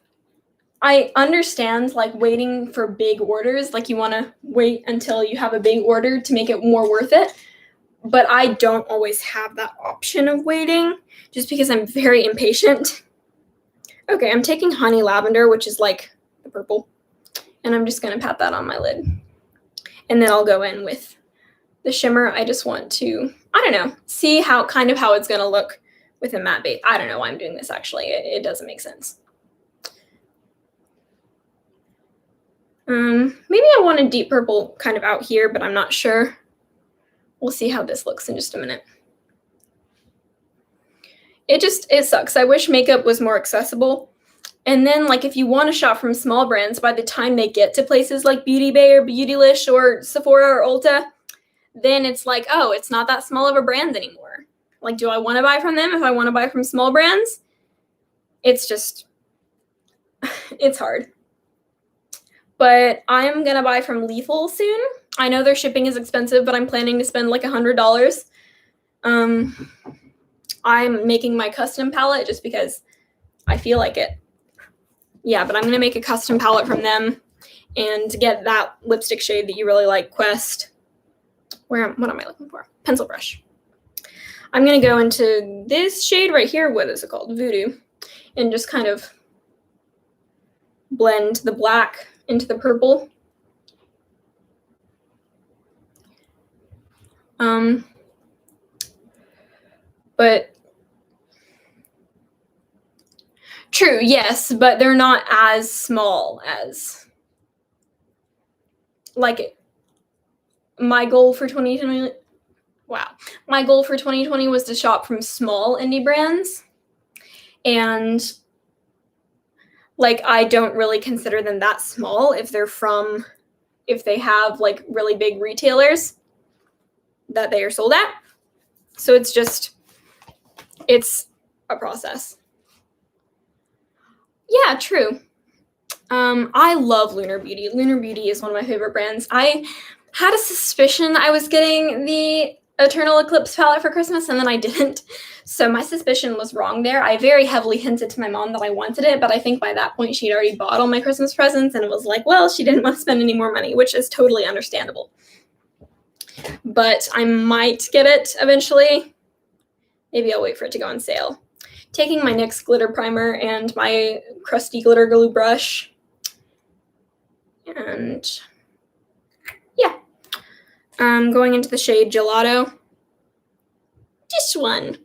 I understand like waiting for big orders, like you want to wait until you have a big order to make it more worth it. But I don't always have that option of waiting just because I'm very impatient. Okay, I'm taking Honey Lavender, which is like the purple, and I'm just going to pat that on my lid. And then I'll go in with the shimmer. I just want to, I don't know, see how it's going to look with a matte base. I don't know why I'm doing this actually. It doesn't make sense. Maybe I want a deep purple kind of out here, but I'm not sure. We'll see how this looks in just a minute. It sucks. I wish makeup was more accessible. And then, like, if you want to shop from small brands, by the time they get to places like Beauty Bay or Beautylish or Sephora or Ulta, then it's like, oh, it's not that small of a brand anymore. Like, do I want to buy from them if I want to buy from small brands? It's just, it's hard. But I'm going to buy from Lethal soon. I know their shipping is expensive, but I'm planning to spend like $100. I'm making my custom palette just because I feel like it. Yeah, but I'm going to make a custom palette from them and get that lipstick shade that you really like, Quest. What am I looking for? Pencil brush. I'm going to go into this shade right here. What is it called? Voodoo. And just kind of blend the black into the purple. But true, yes, but they're not as small as, like, my goal for 2020. Wow. My goal for 2020 was to shop from small indie brands. And like, I don't really consider them that small if they have like really big retailers that they are sold at. So it's a process. Yeah, true. I love Lunar Beauty. Lunar Beauty is one of my favorite brands. I had a suspicion I was getting the Eternal Eclipse palette for Christmas, and then I didn't. So my suspicion was wrong there. I very heavily hinted to my mom that I wanted it, but I think by that point she'd already bought all my Christmas presents and was like, well, she didn't want to spend any more money, which is totally understandable. But I might get it eventually. Maybe I'll wait for it to go on sale. Taking my NYX glitter primer and my crusty glitter glue brush. And yeah. I'm going into the shade Gelato. This one.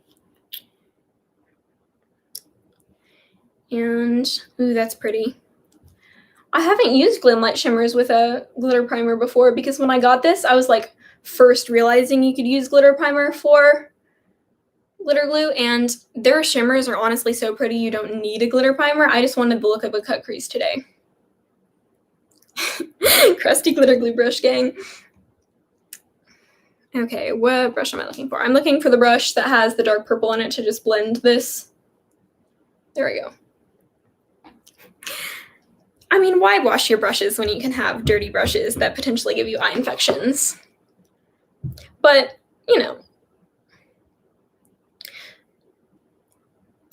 And, ooh, that's pretty. I haven't used Glimlight shimmers with a glitter primer before because when I got this, I was like first realizing you could use glitter primer for glitter glue, and their shimmers are honestly so pretty you don't need a glitter primer. I just wanted the look of a cut crease today. Crusty glitter glue brush gang. Okay, what brush am I looking for? I'm looking for the brush that has the dark purple in it to just blend this. There we go. I mean, why wash your brushes when you can have dirty brushes that potentially give you eye infections? But, you know.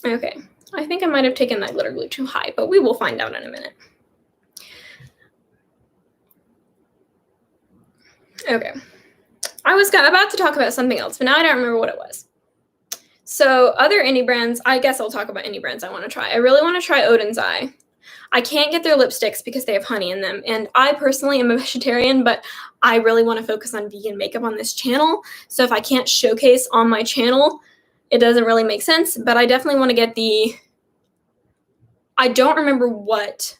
Okay, I think I might have taken that glitter glue too high, but we will find out in a minute. Okay, I was about to talk about something else, but now I don't remember what it was. So other indie brands, I guess I'll talk about indie brands I want to try. I really want to try Odin's Eye. I can't get their lipsticks because they have honey in them. And I personally am a vegetarian, but I really want to focus on vegan makeup on this channel. So if I can't showcase on my channel, it doesn't really make sense. But I definitely want to get the, I don't remember what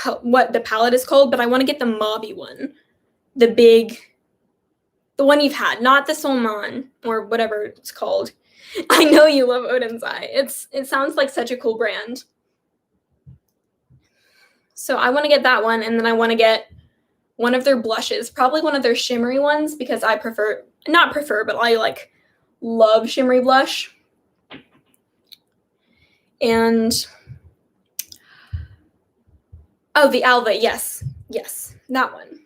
the palette is called, but I want to get the Mobby one. The big, the one you've had, not the Solman or whatever it's called. I know you love Odin's Eye. It sounds like such a cool brand. So I want to get that one, and then I want to get one of their blushes, probably one of their shimmery ones, because I not prefer, but I like love shimmery blush. And oh, the Alva, yes, that one.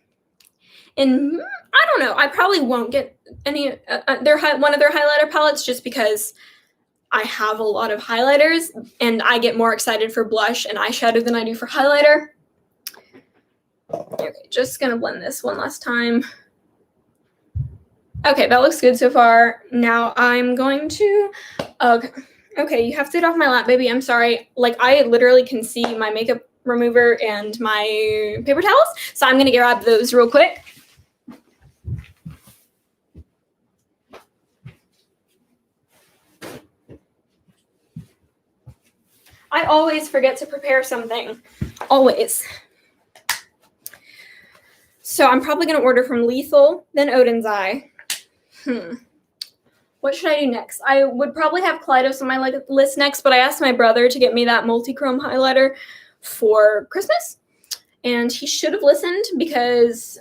And I don't know, I probably won't get any one of their highlighter palettes just because I have a lot of highlighters and I get more excited for blush and eyeshadow than I do for highlighter. Okay, just gonna blend this one last time. Okay, that looks good so far. Now I'm going to, okay, you have to get off my lap, baby. I'm sorry. Like, I literally can see my makeup remover and my paper towels, so I'm gonna grab those real quick. I always forget to prepare something. Always. So I'm probably going to order from Lethal, then Odin's Eye. What should I do next? I would probably have Kaleidos on my list next, but I asked my brother to get me that multi-chrome highlighter for Christmas. And he should have listened because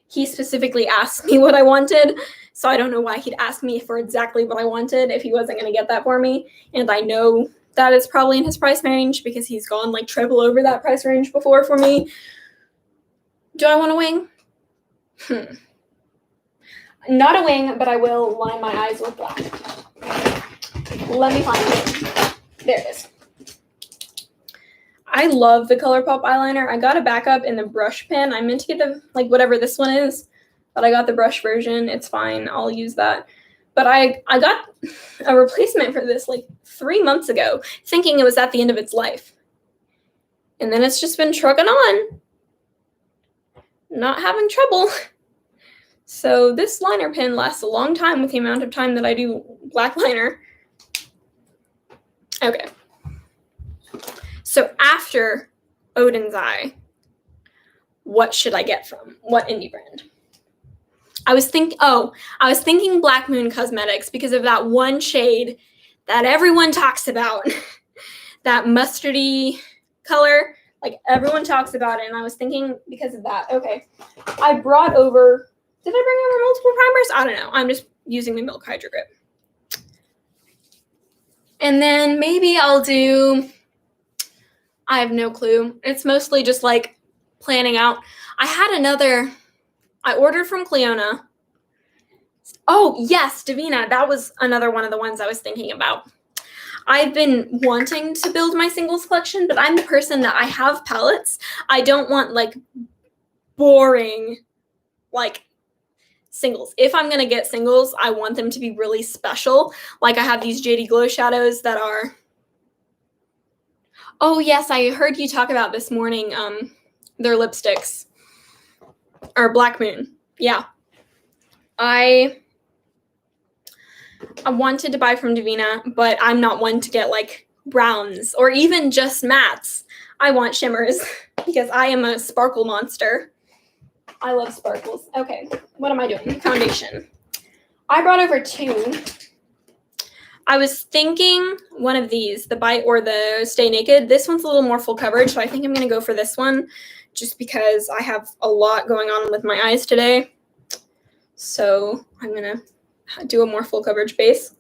he specifically asked me what I wanted. So I don't know why he'd ask me for exactly what I wanted if he wasn't going to get that for me. And I know that is probably in his price range because he's gone like triple over that price range before for me. Do I want a wing? Not a wing, but I will line my eyes with black. Let me find it. There it is. I love the Colourpop eyeliner. I got a backup in the brush pen. I meant to get the, like, whatever this one is, but I got the brush version. It's fine. I'll use that. But I got a replacement for this like 3 months ago, thinking it was at the end of its life. And then it's just been trucking on. Not having trouble. So this liner pen lasts a long time with the amount of time that I do black liner. Okay. So after Odin's Eye, what should I get from? What indie brand? I was thinking Black Moon Cosmetics because of that one shade that everyone talks about. That mustardy color. Like, everyone talks about it, and I was thinking because of that. Okay. I brought over, did I bring over multiple primers? I don't know. I'm just using the Milk Hydro Grip. And then maybe I'll do, I have no clue. It's mostly just like planning out. I ordered from Cleona. Oh, yes, Davina. That was another one of the ones I was thinking about. I've been wanting to build my singles collection, but I'm the person that I have palettes. I don't want, like, boring, like, singles. If I'm going to get singles, I want them to be really special. Like, I have these JD Glow shadows that are... Oh, yes, I heard you talk about this morning, their lipsticks. Or Black Moon. Yeah. I wanted to buy from Davina, but I'm not one to get like browns or even just mattes. I want shimmers because I am a sparkle monster. I love sparkles. Okay, what am I doing? Foundation. I brought over 2. I was thinking one of these, the Bite or the Stay Naked. This one's a little more full coverage, so I think I'm going to go for this one just because I have a lot going on with my eyes today. So I'm going to do a more full coverage base.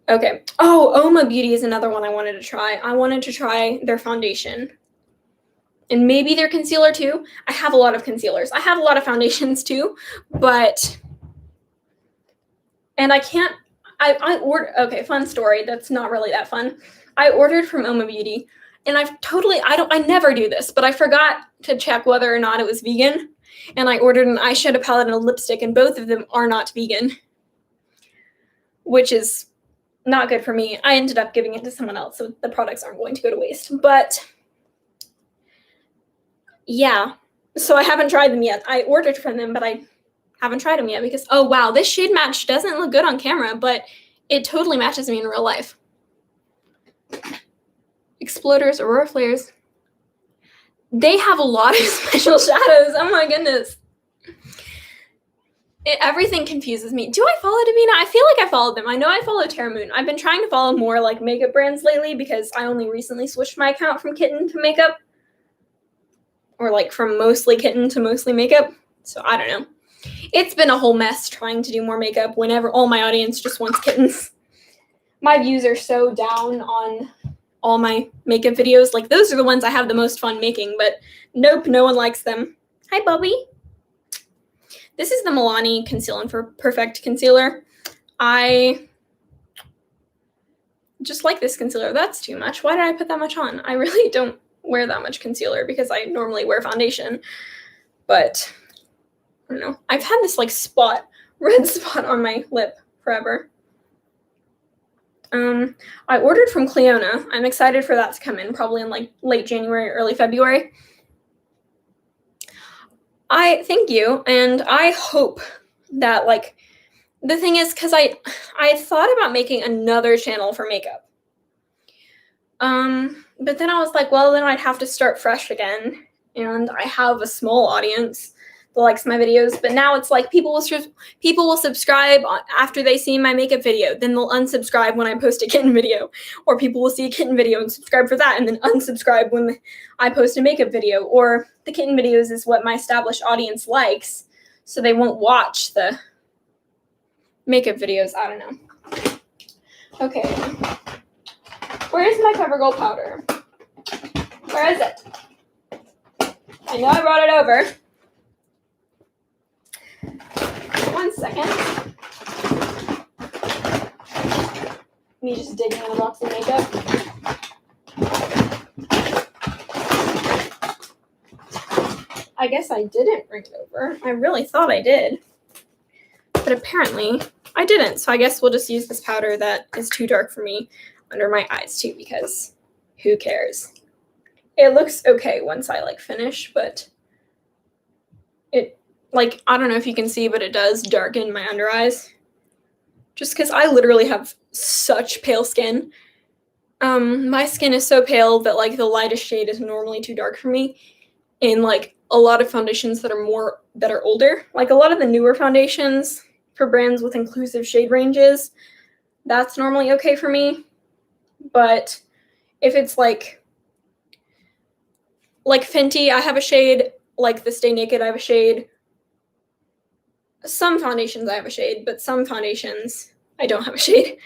Okay. Oh, Oma Beauty is another one I wanted to try. I wanted to try their foundation. And maybe their concealer too. I have a lot of concealers. I have a lot of foundations too, but, and I can't, I ordered, okay, fun story. That's not really that fun. I ordered from Oma Beauty, and I never do this, but I forgot to check whether or not it was vegan. And I ordered an eyeshadow palette and a lipstick, and both of them are not vegan, which is not good for me. I ended up giving it to someone else, so the products aren't going to go to waste. But yeah, so I haven't tried them yet. I ordered from them, but I haven't tried them yet because, oh wow, this shade match doesn't look good on camera, but it totally matches me in real life. Exploders, Aurora Flares. They have a lot of special shadows. Oh my goodness. Everything confuses me. Do I follow Davina? I feel like I followed them. I know I follow Terra Moon. I've been trying to follow more like makeup brands lately because I only recently switched my account from Kitten to makeup. Or like from mostly Kitten to mostly makeup. So I don't know. It's been a whole mess trying to do more makeup whenever all my audience just wants kittens. My views are so down on all my makeup videos. Like those are the ones I have the most fun making, but nope, no one likes them. Hi, Bobby. This is the Milani Conceal and Perfect Concealer. I just like this concealer. That's too much. Why did I put that much on? I really don't wear that much concealer because I normally wear foundation. But I don't know. I've had this like red spot on my lip forever. I ordered from Cleona. I'm excited for that to come in probably in like late January, early February. Thank you, and I hope that, like, the thing is, because I thought about making another channel for makeup. But then I was like, well, then I'd have to start fresh again, and I have a small audience that likes my videos, but now it's like people will subscribe after they see my makeup video, then they'll unsubscribe when I post a kitten video, or people will see a kitten video and subscribe for that, and then unsubscribe when I post a makeup video, or the kitten videos is what my established audience likes, so they won't watch the makeup videos. I don't know. Okay. Where's my CoverGirl powder? Where is it? I know I brought it over. 1 second. Me just digging in a box of makeup. I guess I didn't bring it over. I really thought I did. But apparently I didn't. So I guess we'll just use this powder that is too dark for me under my eyes too, because who cares? It looks okay once I like finish, but it, like, I don't know if you can see, but it does darken my under eyes. Just because I literally have such pale skin. My skin is so pale that, like, the lightest shade is normally too dark for me. And, like, a lot of foundations that are older. Like, a lot of the newer foundations for brands with inclusive shade ranges, that's normally okay for me. But if it's, like Fenty, I have a shade. Like the Stay Naked, I have a shade. Some foundations I have a shade, but some foundations I don't have a shade.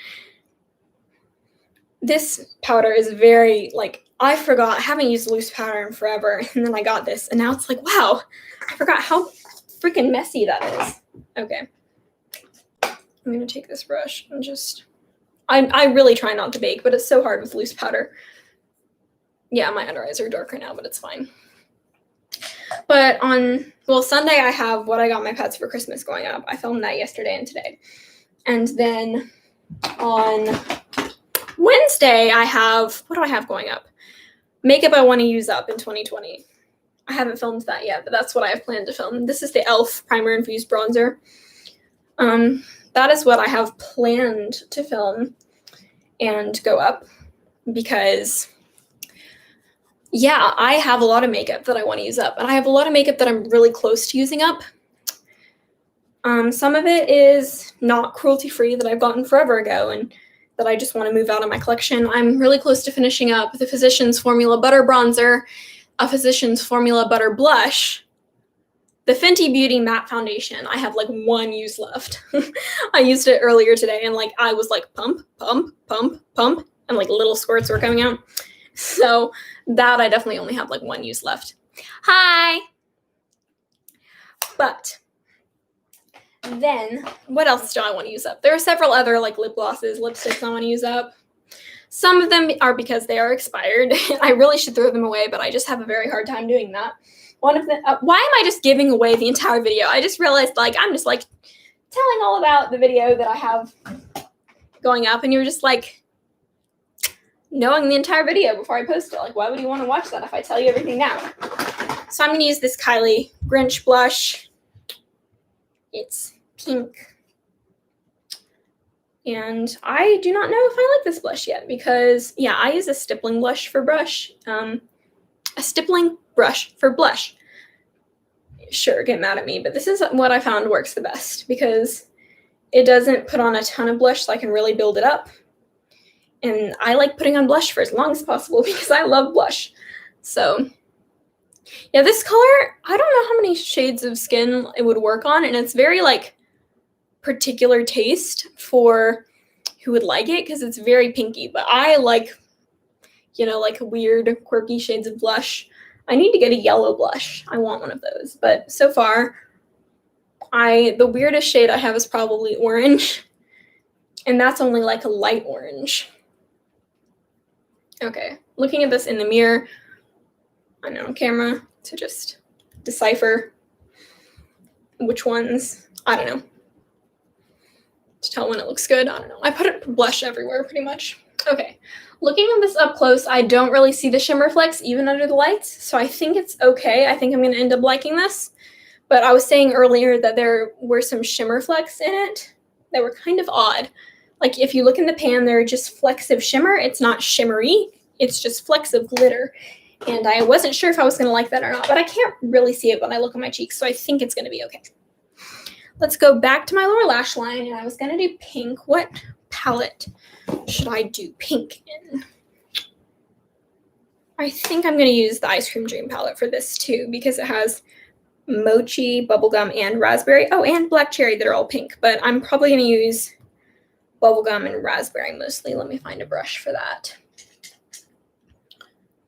This powder is very, like, I forgot. I haven't used loose powder in forever, and then I got this, and now it's like, wow, I forgot how freaking messy that is. Okay. I'm going to take this brush and just, I really try not to bake, but it's so hard with loose powder. Yeah, my under eyes are dark right now, but it's fine. But Sunday I have What I Got My Pets for Christmas going up. I filmed that yesterday and today. And then on Wednesday I have, what do I have going up? Makeup I want to use up in 2020. I haven't filmed that yet, but that's what I have planned to film. This is the e.l.f. Primer Infused Bronzer. That is what I have planned to film and go up because, yeah, I have a lot of makeup that I want to use up, and I have a lot of makeup that I'm really close to using up. Some of it is not cruelty-free that I've gotten forever ago and that I just want to move out of my collection. I'm really close to finishing up the Physicians Formula Butter Bronzer, a Physicians Formula Butter Blush, the Fenty Beauty Matte Foundation. I have like one use left. I used it earlier today and like I was like pump, pump, pump, pump, and like little squirts were coming out. So that I definitely only have like one use left. Hi! But then what else do I want to use up? There are several other like lip glosses, lipsticks I want to use up. Some of them are because they are expired. I really should throw them away, but I just have a very hard time doing that. One of the why am I just giving away the entire video? I just realized like I'm just like telling all about the video that I have going up, and you're just like knowing the entire video before I post it. Like, why would you want to watch that if I tell you everything now? So I'm going to use this Kylie Grinch blush. It's pink. And I do not know if I like this blush yet because, yeah, I use a stippling blush for brush. A stippling brush for blush. Sure, get mad at me, but this is what I found works the best because it doesn't put on a ton of blush so I can really build it up. And I like putting on blush for as long as possible because I love blush. So, yeah, this color, I don't know how many shades of skin it would work on, and it's very, like, particular taste for who would like it because it's very pinky. But I like, you know, like weird, quirky shades of blush. I need to get a yellow blush. I want one of those. But so far, the weirdest shade I have is probably orange, and that's only like a light orange. Okay, looking at this in the mirror, I know, camera, to just decipher which ones, I don't know, to tell when it looks good, I don't know. I put blush everywhere pretty much. Okay, looking at this up close, I don't really see the shimmer flecks even under the lights, so I think it's okay. I think I'm going to end up liking this, but I was saying earlier that there were some shimmer flecks in it that were kind of odd. Like, if you look in the pan, they're just flecks of shimmer. It's not shimmery. It's just flecks of glitter. And I wasn't sure if I was going to like that or not, but I can't really see it when I look at my cheeks, so I think it's going to be okay. Let's go back to my lower lash line, and I was going to do pink. What palette should I do pink in? I think I'm going to use the Ice Cream Dream palette for this, too, because it has mochi, bubblegum, and raspberry. Oh, and black cherry that are all pink, but I'm probably going to use bubblegum and raspberry mostly. Let me find a brush for that.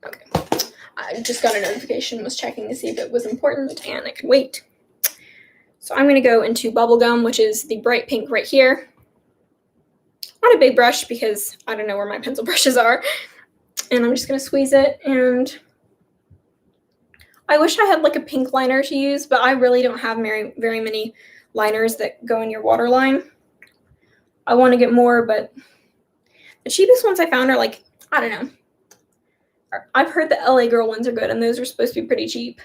Okay. I just got a notification, was checking to see if it was important, and I could wait. So I'm going to go into bubblegum, which is the bright pink right here. Not a big brush because I don't know where my pencil brushes are. And I'm just going to squeeze it, and I wish I had like a pink liner to use, but I really don't have very many liners that go in your waterline. I want to get more, but the cheapest ones I found are like, I don't know. I've heard the LA Girl ones are good, and those are supposed to be pretty cheap.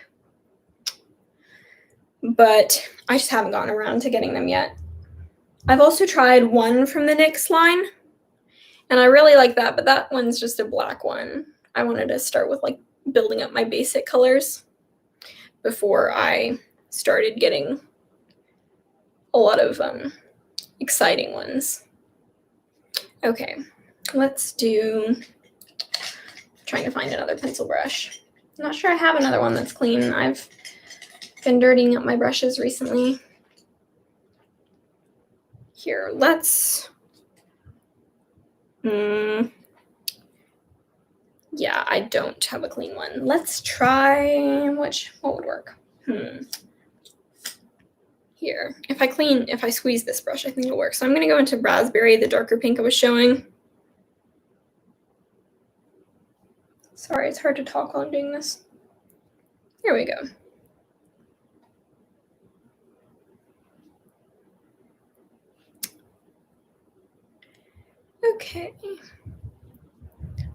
But I just haven't gotten around to getting them yet. I've also tried one from the NYX line, and I really like that, but that one's just a black one. I wanted to start with like building up my basic colors before I started getting a lot of exciting ones. Okay, let's do, trying to find another pencil brush. I'm not sure I have another one that's clean. I've been dirtying up my brushes recently. Here, let's, yeah, I don't have a clean one. Let's try, what would work? Here, if I squeeze this brush, I think it'll work. So I'm gonna go into raspberry, the darker pink I was showing. Sorry, it's hard to talk while I'm doing this. Here we go. Okay.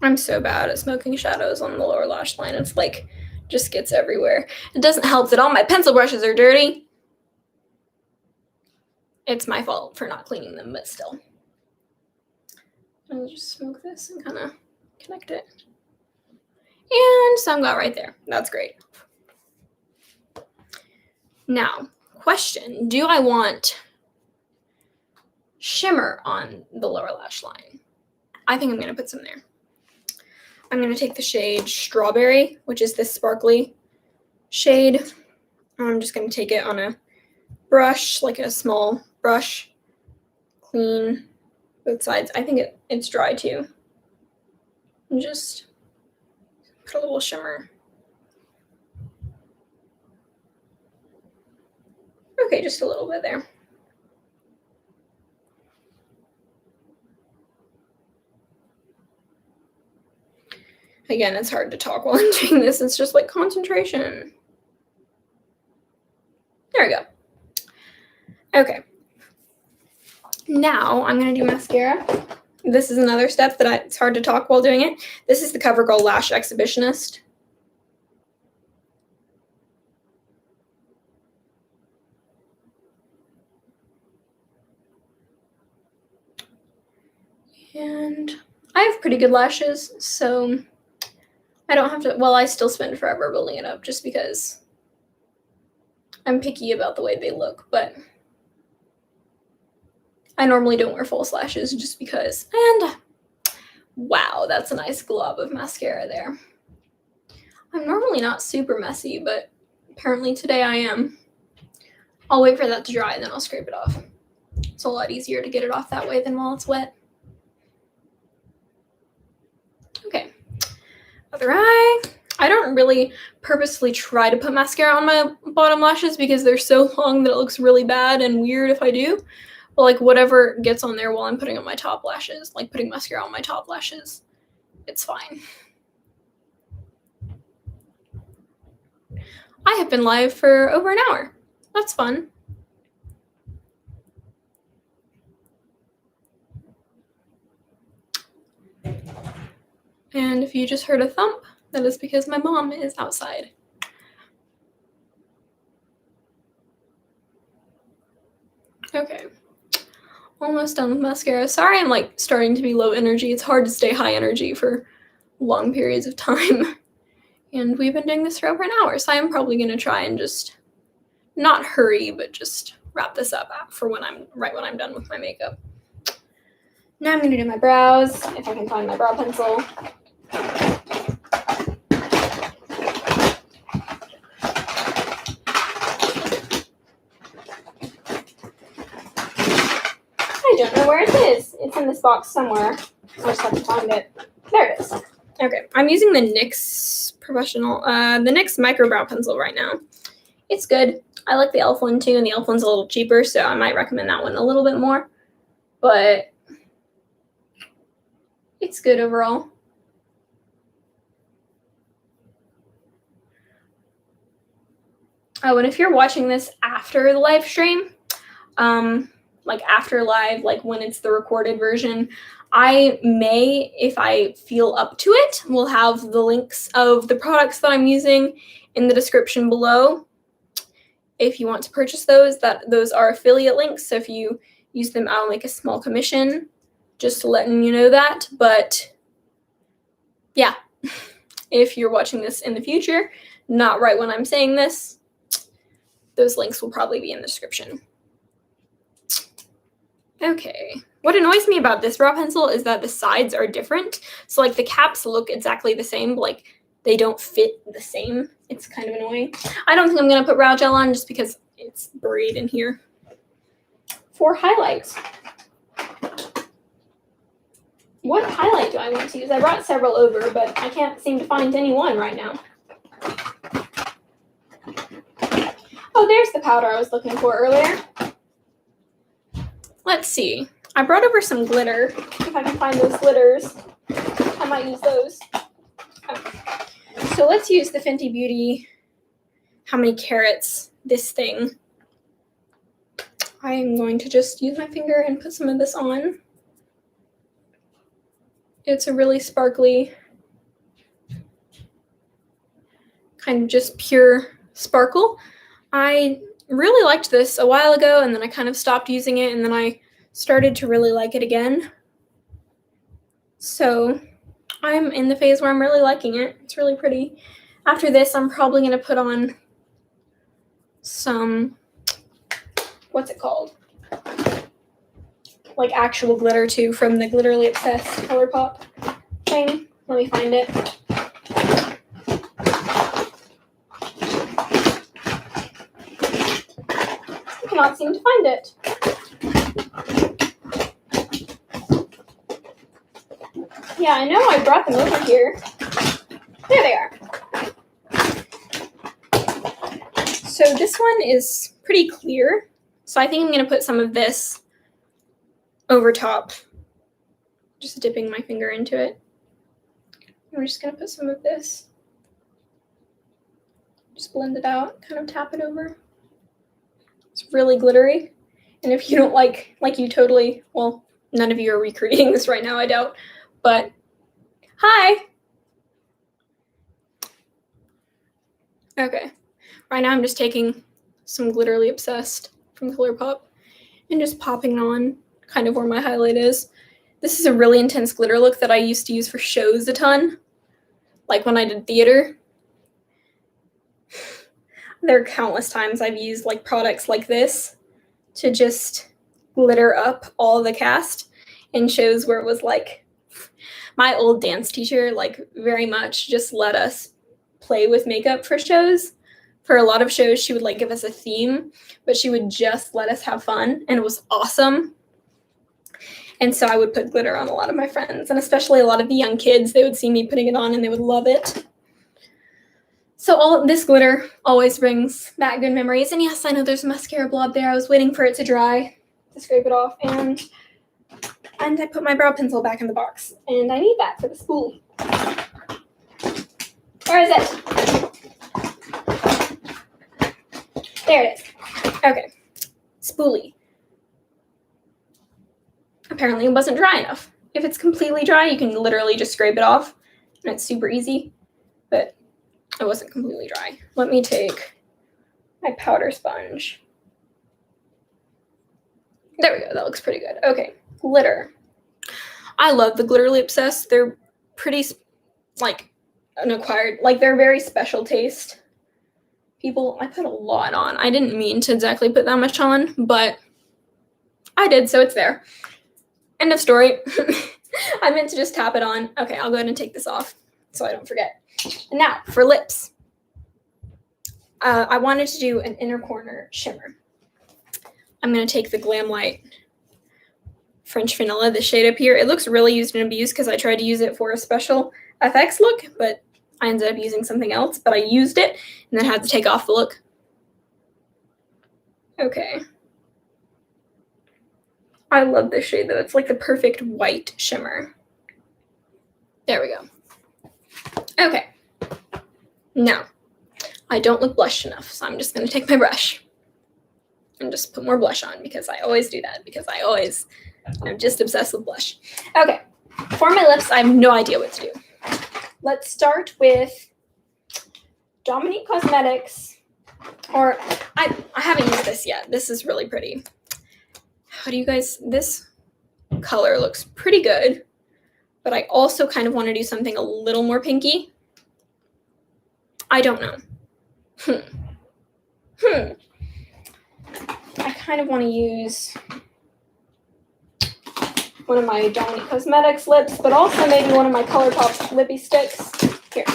I'm so bad at smoking shadows on the lower lash line. It's like, just gets everywhere. It doesn't help that all my pencil brushes are dirty. It's my fault for not cleaning them, but still. I'll just smoke this and kind of connect it. And some got right there. That's great. Now, question, do I want shimmer on the lower lash line? I think I'm going to put some there. I'm going to take the shade Strawberry, which is this sparkly shade. I'm just going to take it on a brush, like a small brush, clean both sides. I think it's dry too. And just Put a little shimmer. Okay, just a little bit there. Again, it's hard to talk while I'm doing this. It's just like concentration. There we go. Okay. Now I'm going to do mascara. This is another step that it's hard to talk while doing it. This is the CoverGirl Lash Exhibitionist. And I have pretty good lashes, so I don't have to, well, I still spend forever building it up just because I'm picky about the way they look, but I normally don't wear false lashes just because. And wow, that's a nice glob of mascara there. I'm normally not super messy, but apparently today I am. I'll wait for that to dry and then I'll scrape it off. It's a lot easier to get it off that way than while it's wet. Okay, other eye. I don't really purposely try to put mascara on my bottom lashes because they're so long that it looks really bad and weird if I do. But like whatever gets on there while I'm putting on my top lashes, like putting mascara on my top lashes, it's fine. I have been live for over an hour. That's fun. And if you just heard a thump, that is because my mom is outside. Okay. Almost done with mascara. Sorry I'm like starting to be low energy. It's hard to stay high energy for long periods of time. And we've been doing this for over an hour, so I'm probably going to try and just not hurry, but just wrap this up for when I'm done with my makeup. Now I'm going to do my brows, if I can find my brow pencil. I don't know where it is. It's in this box somewhere. I just have to find it. There it is. Okay, I'm using the NYX the NYX Micro Brow Pencil right now. It's good. I like the e.l.f. one too, and the e.l.f. one's a little cheaper, so I might recommend that one a little bit more. But it's good overall. Oh, and if you're watching this after the live stream, like after live, like when it's the recorded version, I may, if I feel up to it, will have the links of the products that I'm using in the description below. If you want to purchase those, those are affiliate links. So if you use them, I'll make a small commission, just letting you know that. But yeah, if you're watching this in the future, not right when I'm saying this, those links will probably be in the description. Okay. What annoys me about this brow pencil is that the sides are different. So like the caps look exactly the same, but like they don't fit the same. It's kind of annoying. I don't think I'm going to put brow gel on just because it's buried in here. For highlights. What highlight do I want to use? I brought several over, but I can't seem to find any one right now. Oh, there's the powder I was looking for earlier. Let's see. I brought over some glitter. If I can find those glitters, I might use those. Okay. So let's use the Fenty Beauty How Many Carats, this thing. I am going to just use my finger and put some of this on. It's a really sparkly, kind of just pure sparkle. I really liked this a while ago, and then I kind of stopped using it, and then I started to really like it again. So I'm in the phase where I'm really liking it. It's really pretty. After this, I'm probably going to put on some, what's it called? Like actual glitter too, from the Glitterly Obsessed Colourpop thing. Let me find it. I cannot seem to find it. Yeah, I know I brought them over here. There they are. So this one is pretty clear. So I think I'm going to put some of this over top. Just dipping my finger into it. And we're just going to put some of this. Just blend it out, kind of tap it over. It's really glittery. And if you don't like you totally, well, none of you are recreating this right now, I doubt. But, hi! Okay. Right now I'm just taking some Glitterly Obsessed from Colourpop and just popping it on kind of where my highlight is. This is a really intense glitter look that I used to use for shows a ton, like when I did theater. There are countless times I've used like products like this to just glitter up all the cast in shows where it was like my old dance teacher like very much just let us play with makeup for shows. For a lot of shows, she would like give us a theme, but she would just let us have fun, and it was awesome. And so I would put glitter on a lot of my friends, and especially a lot of the young kids. They would see me putting it on, and they would love it. So all this glitter always brings back good memories. And yes, I know there's a mascara blob there. I was waiting for it to dry to scrape it off, and I put my brow pencil back in the box, and I need that for the spoolie. Where is it? There it is. Okay. Spoolie. Apparently it wasn't dry enough. If it's completely dry, you can literally just scrape it off, and it's super easy, but it wasn't completely dry. Let me take my powder sponge. There we go. That looks pretty good. Okay. Glitter. I love the Glitterly Obsessed. They're pretty, like, unacquired. Like, they're very special taste. People, I put a lot on. I didn't mean to exactly put that much on, but I did, so it's there. End of story. I meant to just tap it on. Okay, I'll go ahead and take this off so I don't forget. And now, for lips. I wanted to do an inner corner shimmer. I'm going to take the Glam Light French Vanilla, the shade up here. It looks really used and abused because I tried to use it for a special FX look, but I ended up using something else, but I used it and then had to take off the look. Okay. I love this shade though. It's like the perfect white shimmer. There we go. Okay. Now, I don't look blushed enough, so I'm just going to take my brush and just put more blush on because I always do that because I'm just obsessed with blush. Okay. For my lips, I have no idea what to do. Let's start with Dominique Cosmetics, or I haven't used this yet. This is really pretty. How do you guys, this color looks pretty good, but I also kind of want to do something a little more pinky. I don't know. I kind of want to use one of my Dominique Cosmetics lips, but also maybe one of my Colourpop lippy sticks. Here.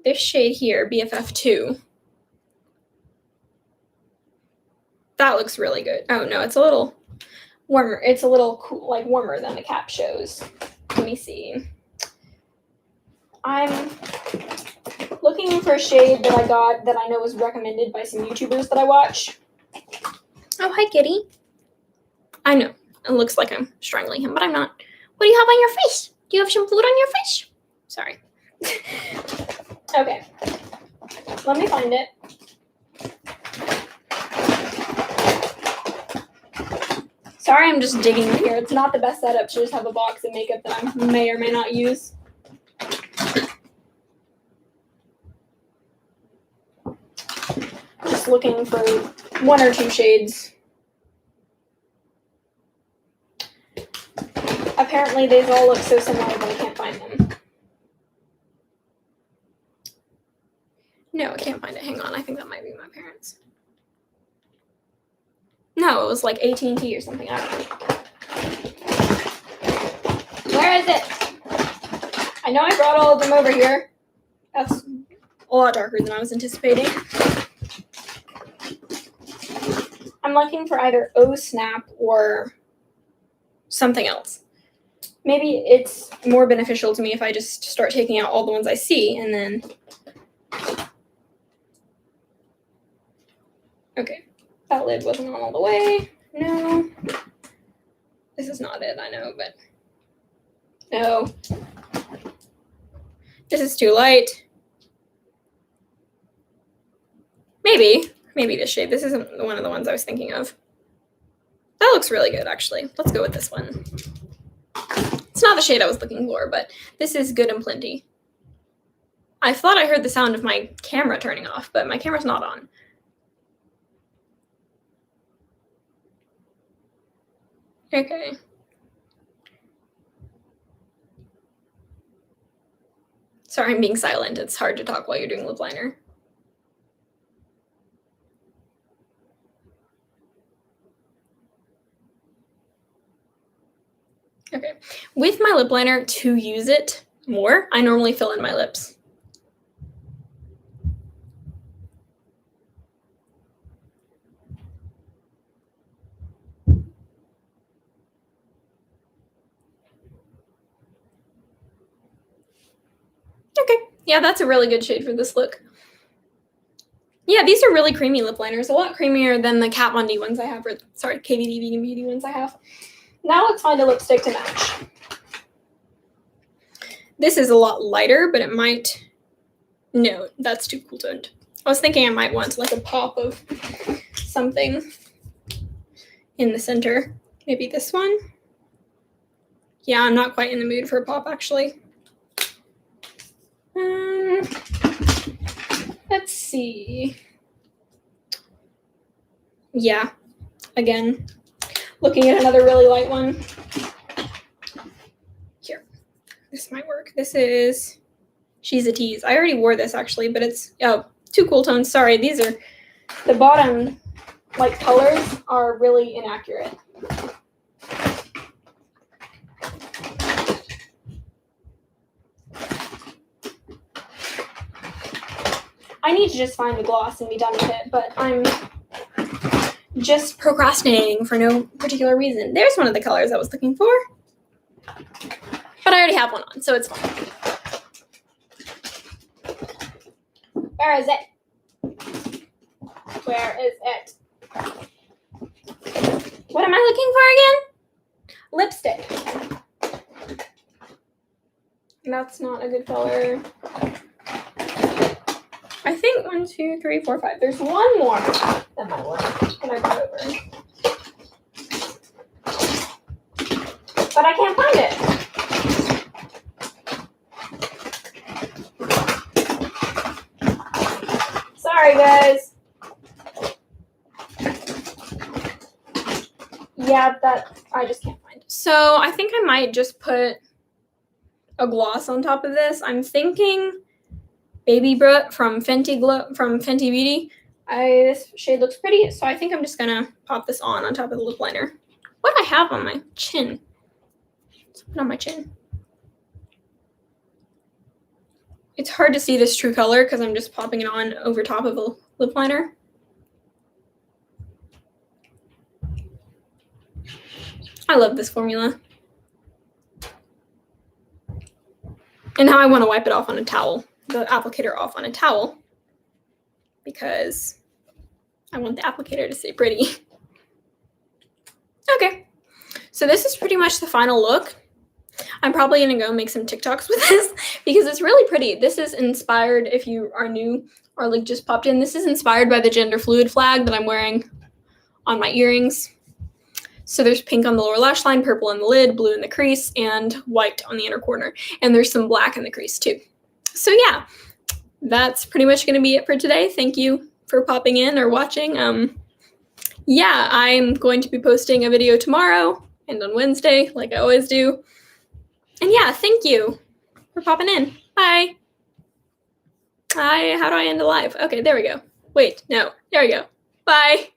This shade here, BFF2. That looks really good. Oh no, it's a little warmer. It's a little cool, like warmer than the cap shows. Let me see. I'm looking for a shade that I got that I know was recommended by some YouTubers that I watch. Oh, hi, kitty. I know. It looks like I'm strangling him, but I'm not. What do you have on your face? Do you have some food on your face? Sorry. Okay. Let me find it. Sorry, I'm just digging in here. It's not the best setup to just have a box of makeup that I may or may not use. Just looking for one or two shades. Apparently, these all look so similar, but I can't find them. No, I can't find it. Hang on. I think that might be my parents. No, it was like AT&T or something. I don't know. Where is it? I know I brought all of them over here. That's a lot darker than I was anticipating. I'm looking for either Oh Snap or something else. maybe it's more beneficial to me if I just start taking out all the ones I see and then. Okay, that lid wasn't on all the way. No. This is not it, I know, but no. This is too light. Maybe this shade. This isn't one of the ones I was thinking of. That looks really good, actually. Let's go with this one. It's not the shade I was looking for, but this is good and plenty. I thought I heard the sound of my camera turning off, but my camera's not on. Okay. Sorry, I'm being silent. It's hard to talk while you're doing lip liner. Okay. With my lip liner, to use it more, I normally fill in my lips. Okay, yeah, that's a really good shade for this look. Yeah, these are really creamy lip liners, a lot creamier than the Kat Von D ones I have, or sorry, KVD Vegan Beauty ones I have. Now let's find a lipstick to match. This is a lot lighter, but it might, no, that's too cool toned. I was thinking I might want like a pop of something in the center. Maybe this one? Yeah, I'm not quite in the mood for a pop, actually. Let's see. Yeah, again, looking at another really light one. Here, this might work. This is She's a Tease. I already wore this, actually, but it's, oh, too cool tones. Sorry, these are, the bottom, like, colors are really inaccurate. I need to just find the gloss and be done with it, but I'm just procrastinating for no particular reason. There's one of the colors I was looking for, but I already have one on, so it's fine. Where is it? Where is it? What am I looking for again? Lipstick. That's not a good color. I think 1, 2, 3, 4, 5. There's one more than my one that I brought over. But I can't find it. Sorry, guys. Yeah, that I just can't find it. So I think I might just put a gloss on top of this. I'm thinking Baby Brut from Fenty Beauty. This shade looks pretty, so I think I'm just gonna pop this on top of the lip liner. What do I have on my chin? Let's put it on my chin. It's hard to see this true color because I'm just popping it on over top of a lip liner. I love this formula. And now I want to wipe it off on a towel. The applicator off on a towel because I want the applicator to stay pretty. Okay, so this is pretty much the final look. I'm probably going to go make some TikToks with this because it's really pretty. This is inspired, if you are new or like just popped in, this is inspired by the gender fluid flag that I'm wearing on my earrings. So there's pink on the lower lash line, purple on the lid, blue in the crease, and white on the inner corner. And there's some black in the crease too. So yeah, that's pretty much going to be it for today. Thank you for popping in or watching. Yeah, I'm going to be posting a video tomorrow and on Wednesday, like I always do. And yeah, thank you for popping in. Bye. How do I end the live? Okay, there we go. Wait, no, there we go. Bye.